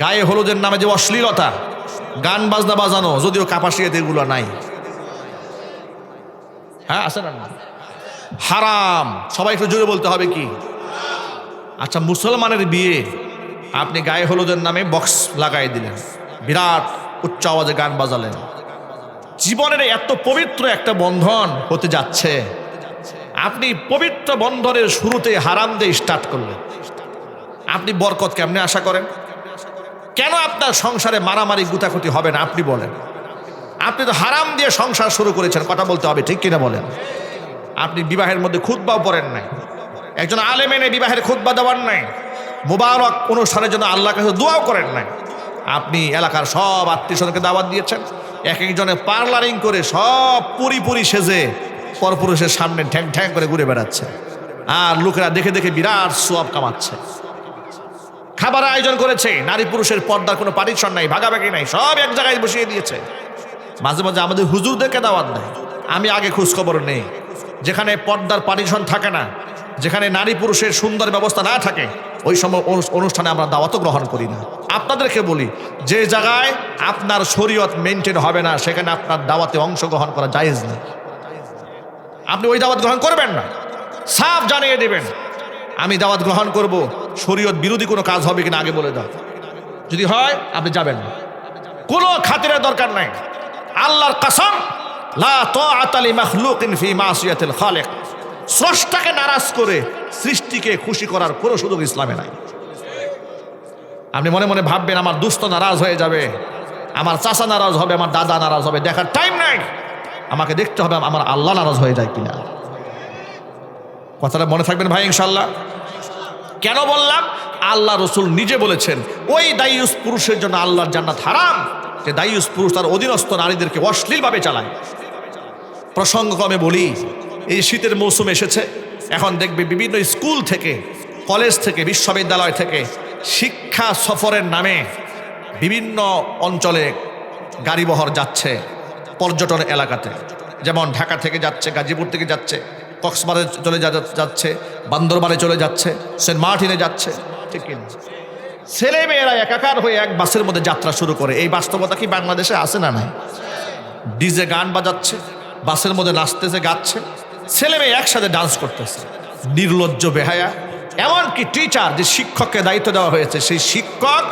গায়ে হলুদের নামে যে অশ্লীলতা, গান বাজনা বাজানো, যদিও কাপাসিয়াতে এগুলো নাই, হ্যাঁ আছে না? হারাম। সবাই একটু জোরে বলতে হবে কি? আচ্ছা, মুসলমানের বিয়ে আপনি গায়ে হলুদের নামে বক্স লাগাই দিলেন, বিরাট উচ্চ আওয়াজে গান বাজালেন। জীবনের এত পবিত্র একটা বন্ধন হতে যাচ্ছে, আপনি পবিত্র বন্ধনের শুরুতে হারাম দিয়ে স্টার্ট করলেন। আপনি বরকত কেমনে আশা করেন? কেন আপনার সংসারে মারামারি গুতাগুতি হবে না? আপনি বলেন। আপনি তো হারাম দিয়ে সংসার শুরু করেছেন, কথা বলতে হবে, ঠিক কিনা বলেন? আপনি বিবাহের মধ্যে খুতবাও পড়েন নাই, একজন আলেম এনে বিবাহের খুতবা দেওয়ার নাই, মুবারক অনুষ্ঠানের জন্য আল্লাহর কাছে দোয়াও করেন নাই। আপনি এলাকার সব আত্মীয়স্বজনকে দাওয়াত দিয়েছেন, এক একজনে পার্লারিং করে সব পুরি সেজে পরপুরুষের সামনে ঠ্যাং ঠ্যাং করে ঘুরে বেড়াচ্ছে, আর লোকেরা দেখে দেখে বিরাট সোয়াব কামাচ্ছে। খাবার আয়োজন করেছে, নারী পুরুষের পর্দার কোনো পার্টিশন নাই, ভাগাভাগি নাই, সব এক জায়গায় বসিয়ে দিয়েছে। মাঝে মাঝে আমাদের হুজুরদেরকে দাওয়াত দেয়, আমি আগে খোঁজখবর নেই। যেখানে পর্দার পার্টিশন থাকে না, যেখানে নারী পুরুষের সুন্দর ব্যবস্থা না থাকে, ওই সময় অনুষ্ঠানে আমরা দাওয়াতও গ্রহণ করি না। আপনাদেরকে বলি, যে জায়গায় আপনার শরীয়ত মেনটেন হবে না, সেখানে আপনার দাওয়াতে অংশগ্রহণ করা জায়েজ না। আপনি ওই দাওয়াত গ্রহণ করবেন না, সাফ জানিয়ে দেবেন আমি দাওয়াত গ্রহণ করব, শরীয়ত বিরোধী কোনো কাজ হবে কিনা আগে বলে দাও। যদি হয় আপনি যাবেন না, কোনো খাতিরের দরকার নাই। আল্লাহর কসম, লা তাআতা লি মাখলুকিন ফি মাসিয়াতিল খালিক। স্রষ্টাকে নারাজ করে সৃষ্টিকে খুশি করার কোনো সুযোগ ইসলামে নাই। আপনি মনে মনে ভাববেন আমার দুস্থ নারাজ হয়ে যাবে, আমার চাচা নারাজ হবে, আমার দাদা নারাজ হবে, দেখার টাইম নাই। আমাকে দেখতে হবে আমার আল্লাহ নারাজ হয়ে যায় কিনা। কথাটা মনে থাকবেন ভাই ইনশাআল্লাহ। কেন বললাম? আল্লাহ রসুল নিজে বলেছেন ওই দায়ুস পুরুষের জন্য আল্লাহর জান্নাত হারাম, যে দায়ুস পুরুষ তার অধীনস্থ নারীদেরকে অশ্লীলভাবে চালায়। প্রসঙ্গক্রমে বলি, এই শীতের মৌসুম এসেছে, এখন দেখবে বিভিন্ন স্কুল থেকে, কলেজ থেকে, বিশ্ববিদ্যালয় থেকে শিক্ষা সফরের নামে বিভিন্ন অঞ্চলে গাড়িবহর যাচ্ছে পর্যটন এলাকাতে। যেমন ঢাকা থেকে যাচ্ছে, গাজীপুর থেকে যাচ্ছে, কক্সবাজারে চলে যাচ্ছে, বান্দরবানে চলে যাচ্ছে, সেন্ট মার্টিনে যাচ্ছে, ঠিক কিনা? ছেলে মেয়েরা একাকার হয়ে এক বাসের মধ্যে যাত্রা শুরু করে। এই বাস্তবতা কি বাংলাদেশে আছে না নাই? ডিজে গান বাজাচ্ছে, বাসের মধ্যে নাচতেছে, গাচ্ছে, ছেলে মেয়ে একসাথে ডান্স করতেছে। নির্লজ্জ বেহায়া। এমনকি টিচার, যে শিক্ষককে দায়িত্ব দেওয়া হয়েছে, সেই শিক্ষক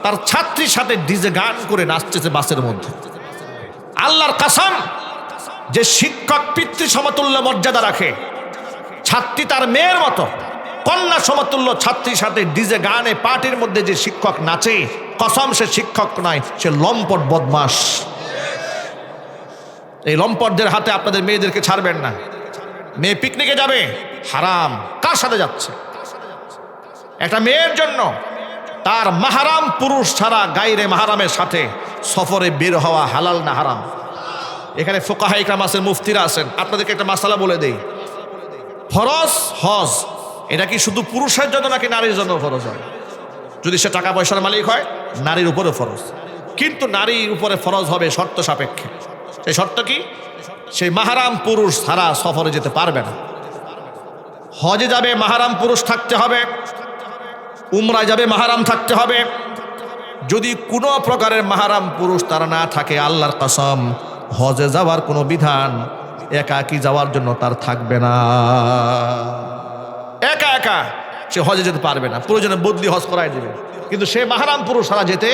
তার ছাত্রীর সাথে ডিজে গান করে নাচতেছে বাসের মধ্যে। আল্লাহর কসম, যে শিক্ষক পিতৃ সমতুল্য মর্যাদা রাখে, ছাত্রী তার মেয়ের মতো কন্যা সমতুল্য ছাত্রীর সাথে ডিজে গানে পার্টির মধ্যে যে শিক্ষক নাচে, কসম সে শিক্ষক নয়, সে লম্পট বদমাস। এই লম্পটদের হাতে আপনাদের মেয়েদেরকে ছাড়বেন না। মেয়ে পিকনিকে যাবে, হারাম। কার সাথে যাচ্ছে? একটা মেয়ের জন্য তার মাহারাম পুরুষ ছাড়া গায়রে মাহারামের সাথে সফরে বের হওয়া হালাল না হারাম? এখানে ফুকাহা ইকরাম আছেন, মুফতিরা আছেন, আপনাদেরকে একটা মাসালা বলে দেই। ফরজ হজ, এটা কি শুধু পুরুষের জন্য নাকি নারীর জন্য ফরজ হয়? যদি সে টাকা পয়সার মালিক হয়, নারীর উপরে ফরজ। কিন্তু নারীর উপরে ফরজ হবে শর্ত সাপেক্ষে। সেই শর্ত কি? সেই মাহারাম পুরুষ ছাড়া সফরে যেতে পারবে না। হজে যাবে, মাহারাম পুরুষ থাকতে হবে। উমরায় যাবে, মাহারাম থাকতে হবে। যদি কোনো প্রকারের মাহারাম পুরুষ তারা না থাকে, আল্লাহর কসম, হজে যাওয়ার কোনো বিধান একাকী যাওয়ার জন্য তার থাকবে না। একা একা সে হজে যেতে পারবে না, প্রয়োজনে বদলি হজ করাই দেবে, কিন্তু সে মাহারাম পুরুষ ছাড়া যেতে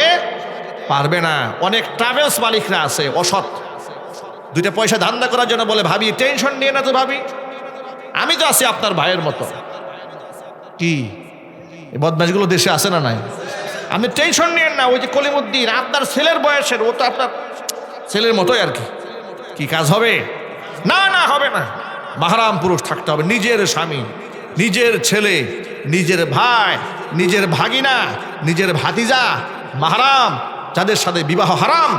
পারবে না। অনেক ট্রাভেলস মালিকরা আছে অসৎ, দুইটা পয়সা ধান্দা করার জন্য বলে, ভাবি টেনশন নিয়ে না তো, ভাবি আমি তো আছি আপনার ভাইয়ের মতো। কি এই বদমাশগুলো দেশে আসে না নাই? আপনি টেনশন নিয়েন না, ওই যে কলিমুদ্দিন আপনার ছেলের বয়সের, ও তো আপনার ছেলের মতোই আর কি। কি কাজ হবে? না না, হবে না। মাহরাম পুরুষ থাকতে হবে, নিজের স্বামী, নিজের ছেলে, নিজের ভাই, নিজের ভাগিনা, নিজের ভাতিজা, মাহরাম যাদের সাথে বিবাহ হারাম,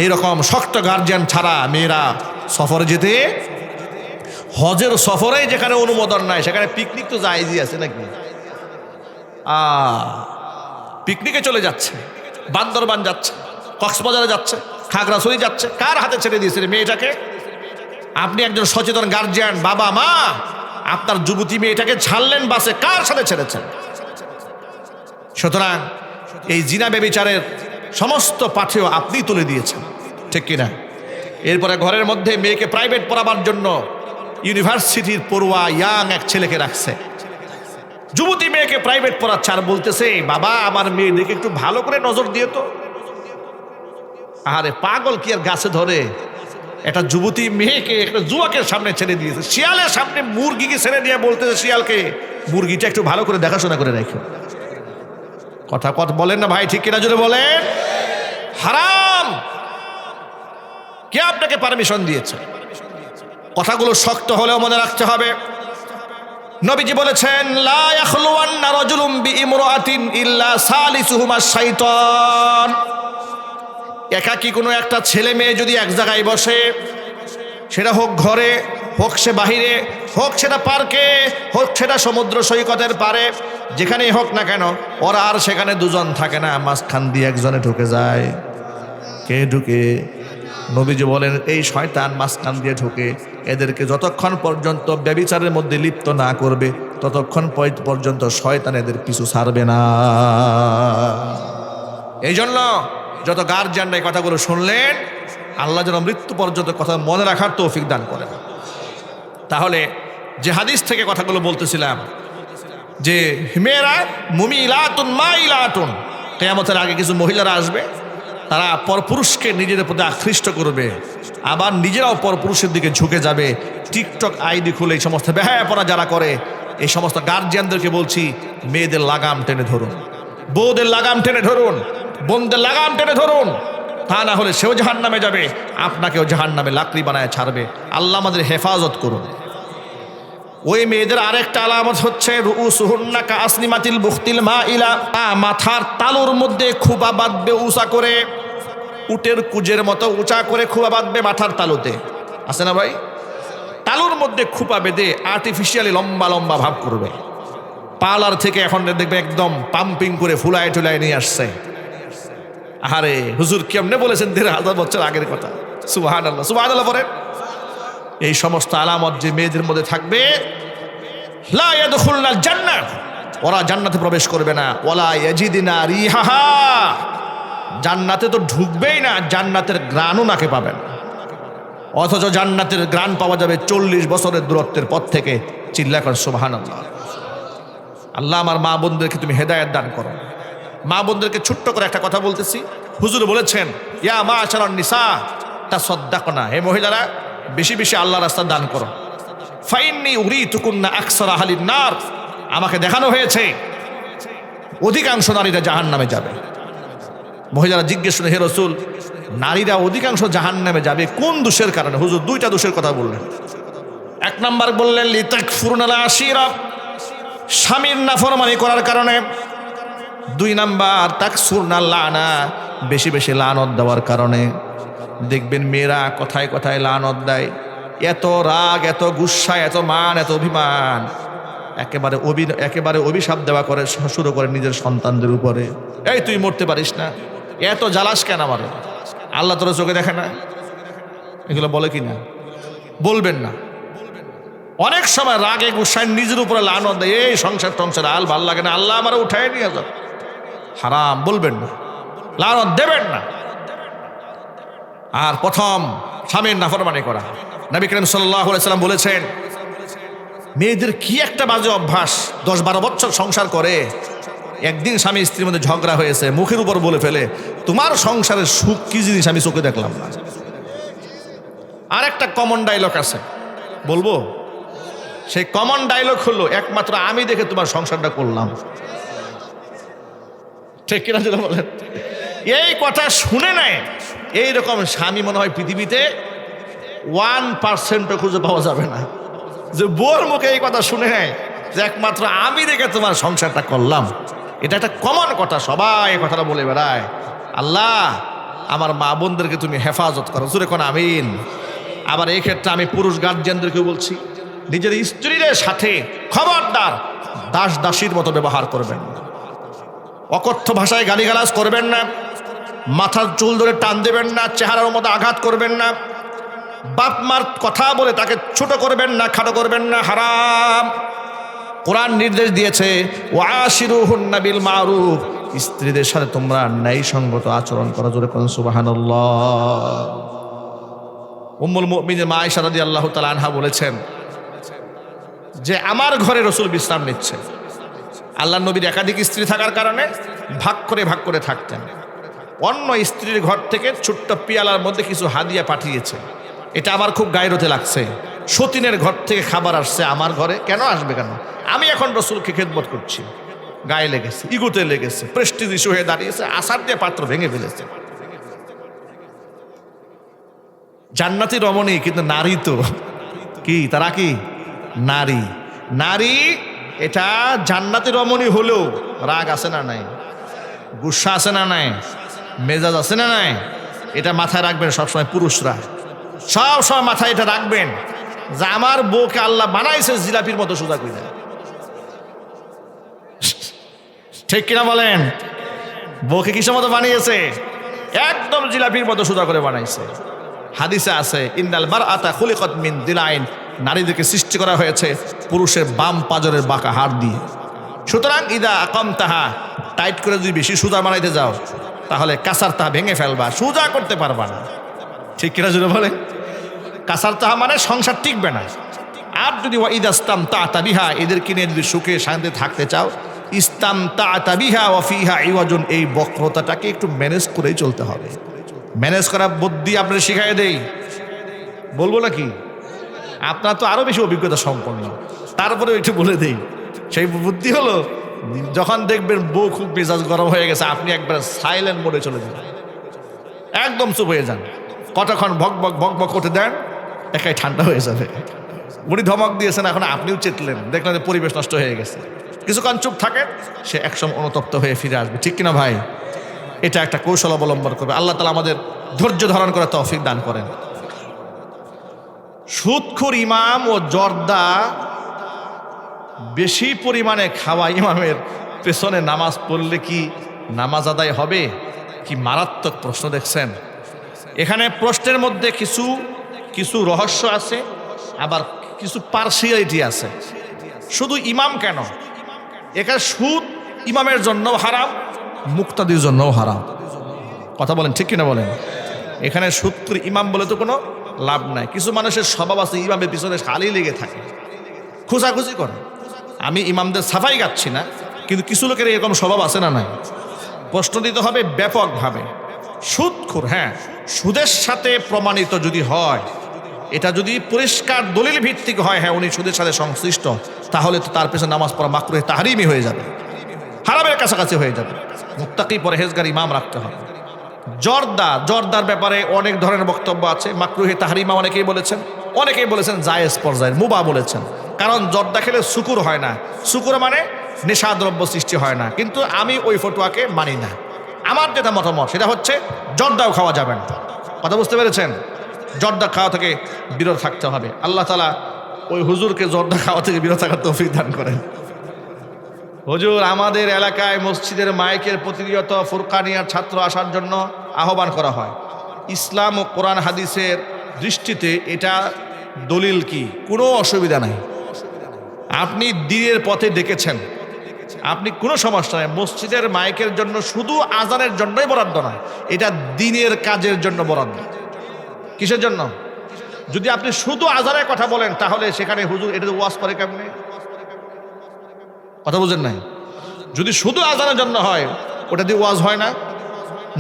এইরকম শক্ত গার্জিয়ান ছাড়া মেয়েরা সফরে যেতে, হজের সফরে যেখানে অনুমোদন নাই সেখানে পিকনিক তো জায়েজই আছে নাকি? পিকনিকে চলে যাচ্ছে, বান্দরবান যাচ্ছে, কক্সবাজারে যাচ্ছে, খাগড়াছড়ি যাচ্ছে, কার হাতে ছেড়ে দিয়েছে মেয়েটাকে? আপনি একজন সচেতন গার্জিয়ান, বাবা মা, আপনার যুবতী মেয়েটাকে ছাড়লেন বাসে, কার সাথে ছেড়েছেন? সুতরাং এই জিনা ব্যভিচারের সমস্ত পাথেয় আপনি তুলে দিয়েছেন, ঠিক কিনা? এরপরে ঘরের মধ্যে মেয়েকে প্রাইভেট পড়াবার জন্য ইউনিভার্সিটির পড়ুয়া ইয়াং এক ছেলেকে রাখছে, যুবতী মেয়েকে প্রাইভেট পড়াচ্ছে, আর বলতেছে বাবা আমার মেয়ে দেখে একটু ভালো করে নজর দিয়ে তো। আরে পাগল কি আর গাছে ধরে? একটা যুবতী মেয়েকে একটা যুবকের সামনে ছেড়ে দিয়েছে, শিয়ালের সামনে মুরগিকে ছেড়ে দিয়ে বলতেছে শিয়ালকে মুরগিটা একটু ভালো করে দেখাশোনা করে রাখো। কথা বলেন না ভাই, ঠিক কিনা জোরে বলেন? হারাম। কে আপনাকে পারমিশন দিয়েছে? কথাগুলো শক্ত হলেও মনে রাখতে হবে। নবীজি বলেছেন লা ইয়াখলুওয়ান্না রাজুলুম বিইমরাআতিন ইল্লা সালিসুহুমা শাইতান। একাকী কোনো একটা ছেলে মেয়ে যদি এক জায়গায় বসে, সেটা হোক ঘরে, হোক সে বাহিরে, হোক সেটা পার্কে, হোক সেটা সমুদ্র সৈকতের পারে, যেখানেই হোক না কেন, ওরা আর সেখানে দুজন থাকে না, মাঝখান দিয়ে একজনে ঢুকে যায়। কে ঢুকে? নবীজি বলেন এই শয়তান মাঝখান দিয়ে ঢুকে। এদেরকে যতক্ষণ পর্যন্ত ব্যভিচারের মধ্যে লিপ্ত না করবে ততক্ষণ পর্যন্ত শয়তান এদের পিছু ছাড়বে না। এই জন্য যত গার্জিয়ানরা এই কথাগুলো শুনলেন, আল্লাহ যেন মৃত্যু পর্যন্ত কথা মনে রাখার তৌফিক দান করেন। তাহলে যে হাদিস থেকে কথাগুলো বলতেছিলাম যে মেয়েরা মুমিলাতুন মাইলাতুন, কিয়ামতের আগে কিছু মহিলারা আসবে, তারা পরপুরুষকে নিজেদের প্রতি আকৃষ্ট করবে, আবার নিজেরাও পরপুরুষের দিকে ঝুঁকে যাবে। টিকটক আইডি খুলে এই সমস্ত বেহায়াপনা যারা করে, এই সমস্ত গার্জিয়ানদেরকে বলছি মেয়েদের লাগাম টেনে ধরুন, বউদের লাগাম টেনে ধরুন, বোনদের লাগাম টেনে ধরুন, তা না হলে সেও জাহান্নামে যাবে, আপনাকেও জাহান্নামে লাকড়ি বানায় ছাড়বে। আল্লাহ আমাদের হেফাজত করুন। ওই মেয়েদের আরেকটা আলামত হচ্ছে রুউসুহুন্না কাসনিমাতিল বুখতিল মাইলা, মাথার তালুর মধ্যে খুবা বাঁধবে উঁচা করে, উটের কুজের মতো উঁচা করে খুবা বাঁধবে মাথার তালুতে, আছে না ভাই? তালুর মধ্যে খুপা বেঁধে আর্টিফিশিয়ালি লম্বা লম্বা ভাব করবে। পার্লার থেকে এখন দেখবে একদম পাম্পিং করে ফুলায় টুলায় নিয়ে আসছে। আরে হুজুর কেমনে বলেছেন ১৫০০ বছর আগের কথা। সুবহানাল্লাহ, সুবহানাল্লাহ বলেন। এই সমস্ত আলামত যে মেয়েদের মধ্যে থাকবে, লা ইয়াদখুলনাল জান্নাহ, ওরা জান্নাতে প্রবেশ করবে না। ওয়ালা ইয়াজিদিনা রিহাহা, জান্নাতে তো ঢুকবেই না, জান্নাতের ঘ্রাণও নাকে পাবেন। অথচ জান্নাতের ঘ্রাণ পাওয়া যাবে ৪০ বছরের দূরত্বের পথ থেকে। চিল্লা কর সুবহানাল্লাহ। আল্লাহ আমার মা বোনদেরকে তুমি হেদায়েত দান করো। মা বোনদেরকে ছোট্ট করে একটা কথা বলতেছি। হুজুর বলেছেন ইয়া মাশারান নিসা তাসাদ্দাকনা, হে মহিলারা বেশি বেশি আল্লাহর রাস্তায় দান করো। ফাইন্নী উরিতুকুন্না আকসারা আহলিন নার, আমাকে দেখানো হয়েছে অধিকাংশ নারীরা জাহান্নামে যাবে। মহিলারা জিজ্ঞেস করলেন হে রাসূল, নারীরা অধিকাংশ জাহান্নামে যাবে কোন দোষের কারণে? হুজুর দুইটা দোষের কথা বললেন। এক নাম্বার বললেন লিতাকফুরুনাল আশিরা, স্বামীর নাফরমানি করার কারণে। ২ নাম্বার তাকসুরনাল লানা, বেশি বেশি লানত দেওয়ার কারণে। দেখবেন মেয়েরা কথায় কথায় লানত দেয়, এত রাগ, এত গুসা, এত মান, এত অভিমান, একেবারে অভিশাপ দেওয়া করে শুরু করে নিজের সন্তানদের উপরে। এই তুই মরতে পারিস না, এত জ্বালাস কেন আমারে, আল্লাহ তোর চোখে দেখে না? এগুলো বলে কি না? বলবেন না। অনেক সময় রাগে গুসায় নিজের উপরে লানত দেয়, এই সংসার আল ভাল লাগে না, আল্লাহ আমার উঠায় নিয়ে যাও। হারাম, বলবেন না, লানত দেবেন না। আর প্রথম স্বামীর নাফরমানি করা। নবী করিম সাল্লাল্লাহু আলাইহি সাল্লাম বলেছেন মেয়েদের কি একটা বাজে অভ্যাস, ১০-১২ বছর সংসার করে, একদিন স্বামী স্ত্রীর মধ্যে ঝগড়া হয়েছে, মুখের উপর বলে ফেলে তোমার সংসারের সুখ কি জিনিস আমি চোখে দেখলাম না। আর একটা কমন ডায়লগ আছে, বলবো? সেই কমন ডায়লগ হলো একমাত্র আমি দেখে তোমার সংসারটা করলাম। ঠিক কিনা যেটা বলেন? এই কথা শুনে নেয় এইরকম স্বামী মনে হয় পৃথিবীতে 1% খুঁজে পাওয়া যাবে না যে বোর মুখে এই কথা শুনে নেয় যে একমাত্র আমি রেখে তোমার সংসারটা করলাম। এটা একটা কমন কথা, সবাই এই কথাটা বলে বেড়ায়। আল্লাহ আমার মা বোনদেরকে তুমি হেফাজত করো, জোরে কোন আমিন। আবার এই ক্ষেত্রে আমি পুরুষ গার্জিয়ানদেরকে বলছি, নিজের স্ত্রীদের সাথে খবরদার দাস দাসীর মতো ব্যবহার করবেন না, অকথ্য ভাষায় গালিগালাজ করবেন না, মাথার চুল ধরে টান দেবেন না, চেহারার মতো আঘাত করবেন না, বাপ মার কথা বলে তাকে ছোট করবেন না, খাটো করবেন না, হারাম। কোরআন নির্দেশ দিয়েছে ওয়াশিরুহুন্না বিল মারুফ, স্ত্রীদের সাথে তোমরা ন্যায়সঙ্গত আচরণ করা, জোরে কোন সুবহানাল্লাহ। উম্মুল মুমিনিন মা আয়েশা রাদিয়াল্লাহু তাআলা আনহা বলেছেন যে আমার ঘরে রাসূল বিশ্রাম নিচ্ছে। আল্লাহর নবীর একাধিক স্ত্রী থাকার কারণে ভাগ করে থাকতেন। অন্য স্ত্রীর ঘর থেকে ছোট্ট পিয়ালার মধ্যে কিছু হাদিয়া পাঠিয়েছে, এটা আমার খুব গায়রতে লাগছে। সতীনের ঘর থেকে খাবার আসছে আমার ঘরে, কেন আসবে কেন? আমি এখন রাসূলকে খেদমত করছি, গায়ে লেগেছে, ইগোতে লেগেছে, প্রেস্টিজ ইস্যু হয়ে দাঁড়িয়েছে, আসার দিয়ে পাত্র ভেঙে ফেলেছে। জান্নাতি রমণী, কিন্তু নারী তো কি, তারা কি নারী। নারী এটা জান্নাতি রমণী হলেও রাগ আছে না নাই, গুসা আছে না নাই, মেজাজ আছে না নাই, এটা মাথায় রাখবেন সবসময়। পুরুষরা সবসময় মাথায় এটা রাখবেন যে আমার বউকে আল্লাহ বানাইছে জিলাপির মতো সোজা করে। ঠিক কিনা বলেন? বউকে কিসের মতো বানিয়েছে? একদম জিলাপির মতো সোজা করে বানাইছে। হাদিসে আছে ইন্নাল মারআতা খুলিকাত মিন দিলাইন, নারীদেরকে সৃষ্টি করা হয়েছে পুরুষের বাম পাজরের বাঁকা হাড় দিয়ে। সুতরাং ইদা আকামতাহা, টাইট করে যদি বেশি সোজা বানাইতে যাও তাহলে কাসার তাহা ভেঙে ফেলবা, সোজা করতে পারবা না। ঠিক কিনা জুড়ে বলে? কাসার তাহা মানে সংসার টিকবে না। আর যদি ইদাস্তামতা'তা বিহা, এদেরকে নিয়ে যদি সুখে শান্তিতে থাকতে চাও, ইস্তামতা'তা বিহা ওয়া ফিহা ইওয়াজুন, এই বক্রতাটাকে একটু ম্যানেজ করেই চলতে হবে। ম্যানেজ করা বুদ্ধি আপনার শিখাই দেই, বলবো নাকি? আপনার তো আরো বেশি অভিজ্ঞতা সম্পন্ন, তারপরে একটু বলে দেই। সেই বুদ্ধি হলো, যখন দেখবেন বউ খুব মেজাজ গরম হয়ে গেছে, আপনি একবার সাইলেন্ট মোডে চলে যান, একদম চুপ হয়ে যান, কতক্ষণ ভক ভক করতে দেন, একাই ঠান্ডা হয়ে যাবে। উনি ধমক দিয়েছেন, এখন আপনিও চেতলেন, দেখলেন যে পরিবেশ নষ্ট হয়ে গেছে। কিছুক্ষণ চুপ থাকেন, সে একসময় অনুতপ্ত হয়ে ফিরে আসবে। ঠিক কিনা ভাই? এটা একটা কৌশল অবলম্বন করবে। আল্লাহ তাআলা আমাদের ধৈর্য ধারণ করার তৌফিক দান করেন। সুদখোর ইমাম ও জর্দা বেশি পরিমাণে খাওয়া ইমামের পেছনে নামাজ পড়লে কি নামাজ আদায় হবে? কি মারাত্মক প্রশ্ন দেখছেন। এখানে প্রশ্নের মধ্যে কিছু রহস্য আছে, আবার কিছু পার্সিয়ালিটি আছে। শুধু ইমাম কেন, এখানে সুদ ইমামের জন্যও হারাম, মুক্তাদির জন্যও হারাম। কথা বলেন, ঠিক কিনা বলেন? এখানে সুদখোর ইমাম বলে তো কোনো লাভ নাই। কিছু মানুষের স্বভাব আছে ইমামের পিছনে খালি লেগে থাকে, খোঁজাখুঁজি করে। আমি ইমামদের সাফাই গাচ্ছি না, কিন্তু কিছু লোকের এরকম স্বভাব আছে না নাই? প্রশ্ন দিতে হবে ব্যাপকভাবে। সুদখোর, হ্যাঁ, সুদের সাথে প্রমাণিত যদি হয়, এটা যদি পরিষ্কার দলিল ভিত্তিক হয়, হ্যাঁ উনি সুদের সাথে সংশ্লিষ্ট, তাহলে তো তার পেছনে নামাজ পড়া মাকরুহে তাহরিমি হয়ে যাবে, হারামের কাছাকাছি হয়ে যাবে। মুত্তাকি পরহেজগার ইমাম রাখতে হবে। জর্দার ব্যাপারে অনেক ধরনের বক্তব্য আছে। মাকরুহে তাহরিমা অনেকেই বলেছেন জায়েজ পর্যায়ের, মুবাহ বলেছেন। কারণ জর্দা খেলে শুকুর হয় না, শুকুর মানে নেশাদ্রব্য সৃষ্টি হয় না। কিন্তু আমি ওই ফতোয়াকে মানি না। আমার যেটা মতামত সেটা হচ্ছে জর্দাও খাওয়া যাবে না। কথা বুঝতে পেরেছেন? জর্দা খাওয়া থেকে বিরত থাকতে হবে। আল্লাহ তাআলা ওই হুজুরকে জর্দা খাওয়া থেকে বিরত থাকার তৌফিক দান করেন। হুজুর, আমাদের এলাকায় মসজিদের মাইকের প্রতিনিয়ত ফুরকানিয়ার ছাত্র আসার জন্য আহ্বান করা হয়। ইসলাম ও কোরআন হাদিসের দৃষ্টিতে এটা দলিল কি? কোনো অসুবিধা নাই। আপনি দ্বীনের পথে ডেকেছেন, আপনি কোনো সমস্যা নেই। মসজিদের মাইকের জন্য শুধু আজানের জন্যই বরাদ্দ নয়, এটা দ্বীনের কাজের জন্য বরাদ্দ। কিসের জন্য? যদি আপনি শুধু আজানের কথা বলেন তাহলে সেখানে হুজুর এটা ওয়াজ করে কেমনে? কথা বুঝেন নাই? যদি শুধু আজানের জন্য হয়, ওটা দিয়ে ওয়াজ হয় না,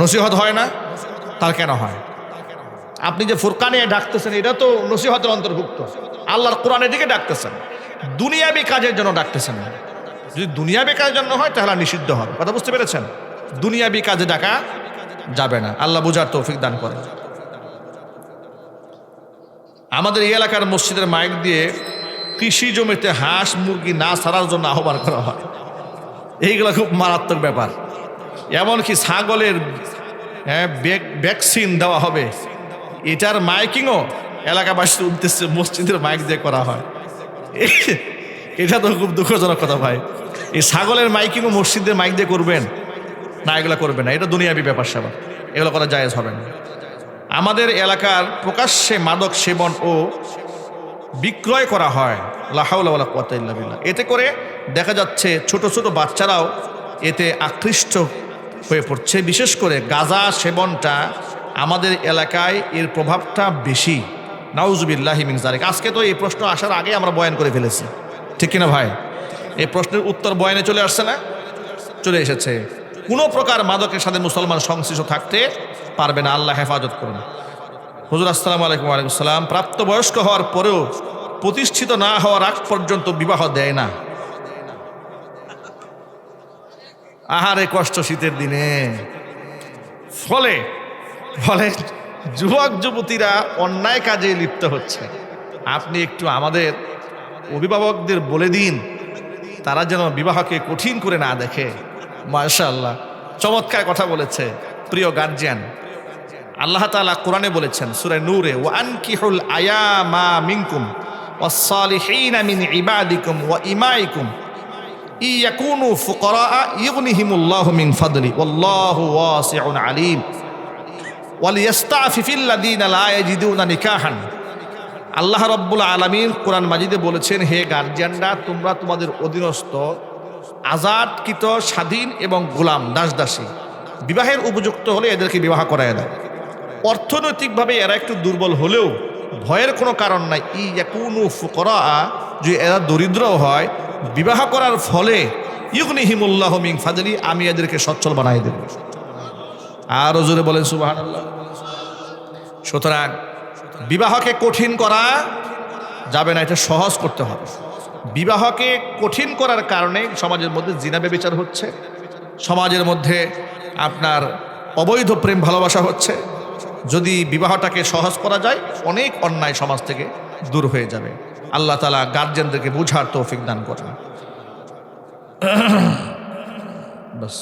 নসিহত হয় না, তার কেন হয়? আপনি যে ফুরকানিয়া ডাকতেছেন, এটা তো নসিহতের অন্তর্ভুক্ত। আল্লাহর কোরআনের দিকে ডাকতেছেন, দুনিয়াবি কাজের জন্য ডাকতেছেন না। যদি দুনিয়াবি কাজের জন্য হয় তাহলে নিষিদ্ধ হবে। কথা বুঝতে পেরেছেন? দুনিয়াবি কাজে ডাকা যাবে না। আল্লাহ বুঝার তৌফিক দান করেন। আমাদের এই এলাকার মসজিদের মাইক দিয়ে কৃষি জমিতে হাঁস মুরগি না ছাড়ার জন্য আহ্বান করা হয়। এইগুলো খুব মারাত্মক ব্যাপার। এমনকি ছাগলের ভ্যাকসিন দেওয়া হবে, এটার মাইকিংও এলাকাবাসীর উদ্দেশ্যে মসজিদের মাইক দিয়ে করা হয়। এটা তো খুব দুঃখজনক কথা ভাই। এই ছাগলের মাইকিংও মসজিদের মাইক দিয়ে করবেন না, এগুলো করবেন না। এটা দুনিয়াবি ব্যাপার স্যাপার, এগুলো করা জায়েজ হবে না। আমাদের এলাকার প্রকাশ্যে মাদক সেবন ও বিক্রয় করা হয়, লা হাওলা ওয়ালা কুওয়াতা ইল্লা বিল্লাহ। এতে করে দেখা যাচ্ছে ছোট ছোট বাচ্চারাও এতে আকৃষ্ট হয়ে পড়ছে। বিশেষ করে গাঁজা সেবনটা আমাদের এলাকায় এর প্রভাবটা বেশি। নাউজুবিল্লাহি মিন যালিক। আজকে তো এই প্রশ্ন আসার আগে আমরা বয়ান করে ফেলেছি, ঠিক কিনা ভাই? এই প্রশ্নের উত্তর বয়ানে চলে আসছে না? চলে এসেছে। কোনো প্রকার মাদকের সাথে মুসলমান সংশ্লিষ্ট থাকতে পারবে না। আল্লাহ হেফাজত করুন। হুজুর আসসালামু আলাইকুম। ওয়ালাইকুম আসসালাম। প্রাপ্তবয়স্ক হওয়ার পরেও প্রতিষ্ঠিত না হওয়ার আগ পর্যন্ত বিবাহ দেয় না। আহারে কষ্ট শীতের দিনে। ফলে ফলে যুবক যুবতীরা অন্যায় কাজে লিপ্ত হচ্ছে। আপনি একটু আমাদের অভিভাবকদের বলে দিন, তারা যেন বিবাহকে কঠিন করে না দেখে। মাশাআল্লাহ, চমৎকার কথা বলেছে প্রিয় গার্জিয়ান। আল্লাহ তাআলা কোরআনে বলেছেন সূরা নূরে, ওয়া আনকিহুল আয়ামা মিনকুম ওয়াস-সালিহিনা মিন ইবাদিকুম ওয়া ইমাইকুম ইয়াকুনু ফুকারা ইগনিহিমুল্লাহু মিন ফাদলি ওয়াল্লাহু ওয়াসিউন আলিম ওয়ালিয়াস্তাফিফিল্লাযীনা লা ইয়াজিদুনা নিকাহান। আল্লাহ রাব্বুল আলামিন কোরআন মাজিদে বলেছেন, হে গার্জিয়ানরা, তোমরা তোমাদের অধীনস্থ আজাদকৃত স্বাধীন এবং গোলাম দাসদাসী বিবাহের উপযুক্ত হলে এদেরকে বিবাহ করায় দাও। অর্থনৈতিকভাবে এরা একটু দুর্বল হলেও ভয়ের কোনো কারণ নাই। ইয়াকুনু ফুকারা, যে এরা দরিদ্র হয়, বিবাহ করার ফলে ইগনিহিমুল্লাহু মিন ফাদলি, আমি এদেরকে সচ্ছল বানাই দেব। আর জোরে বলেন সুবহানাল্লাহ। সুতরাং বিবাহকে কঠিন করা যাবে না, এটা সহজ করতে হবে। বিবাহকে কঠিন করার কারণে সমাজের মধ্যে জিনা ব্যভিচার হচ্ছে, সমাজের মধ্যে আপনার অবৈধ প্রেম ভালোবাসা হচ্ছে। যদি বিবাহটাকে সহজ করা যায়, অনেক অন্যায় সমাজ থেকে দূর হয়ে যাবে। আল্লাহ তাআলা গার্জিয়ানদেরকে বুঝার তৌফিক দান করেন। বাস।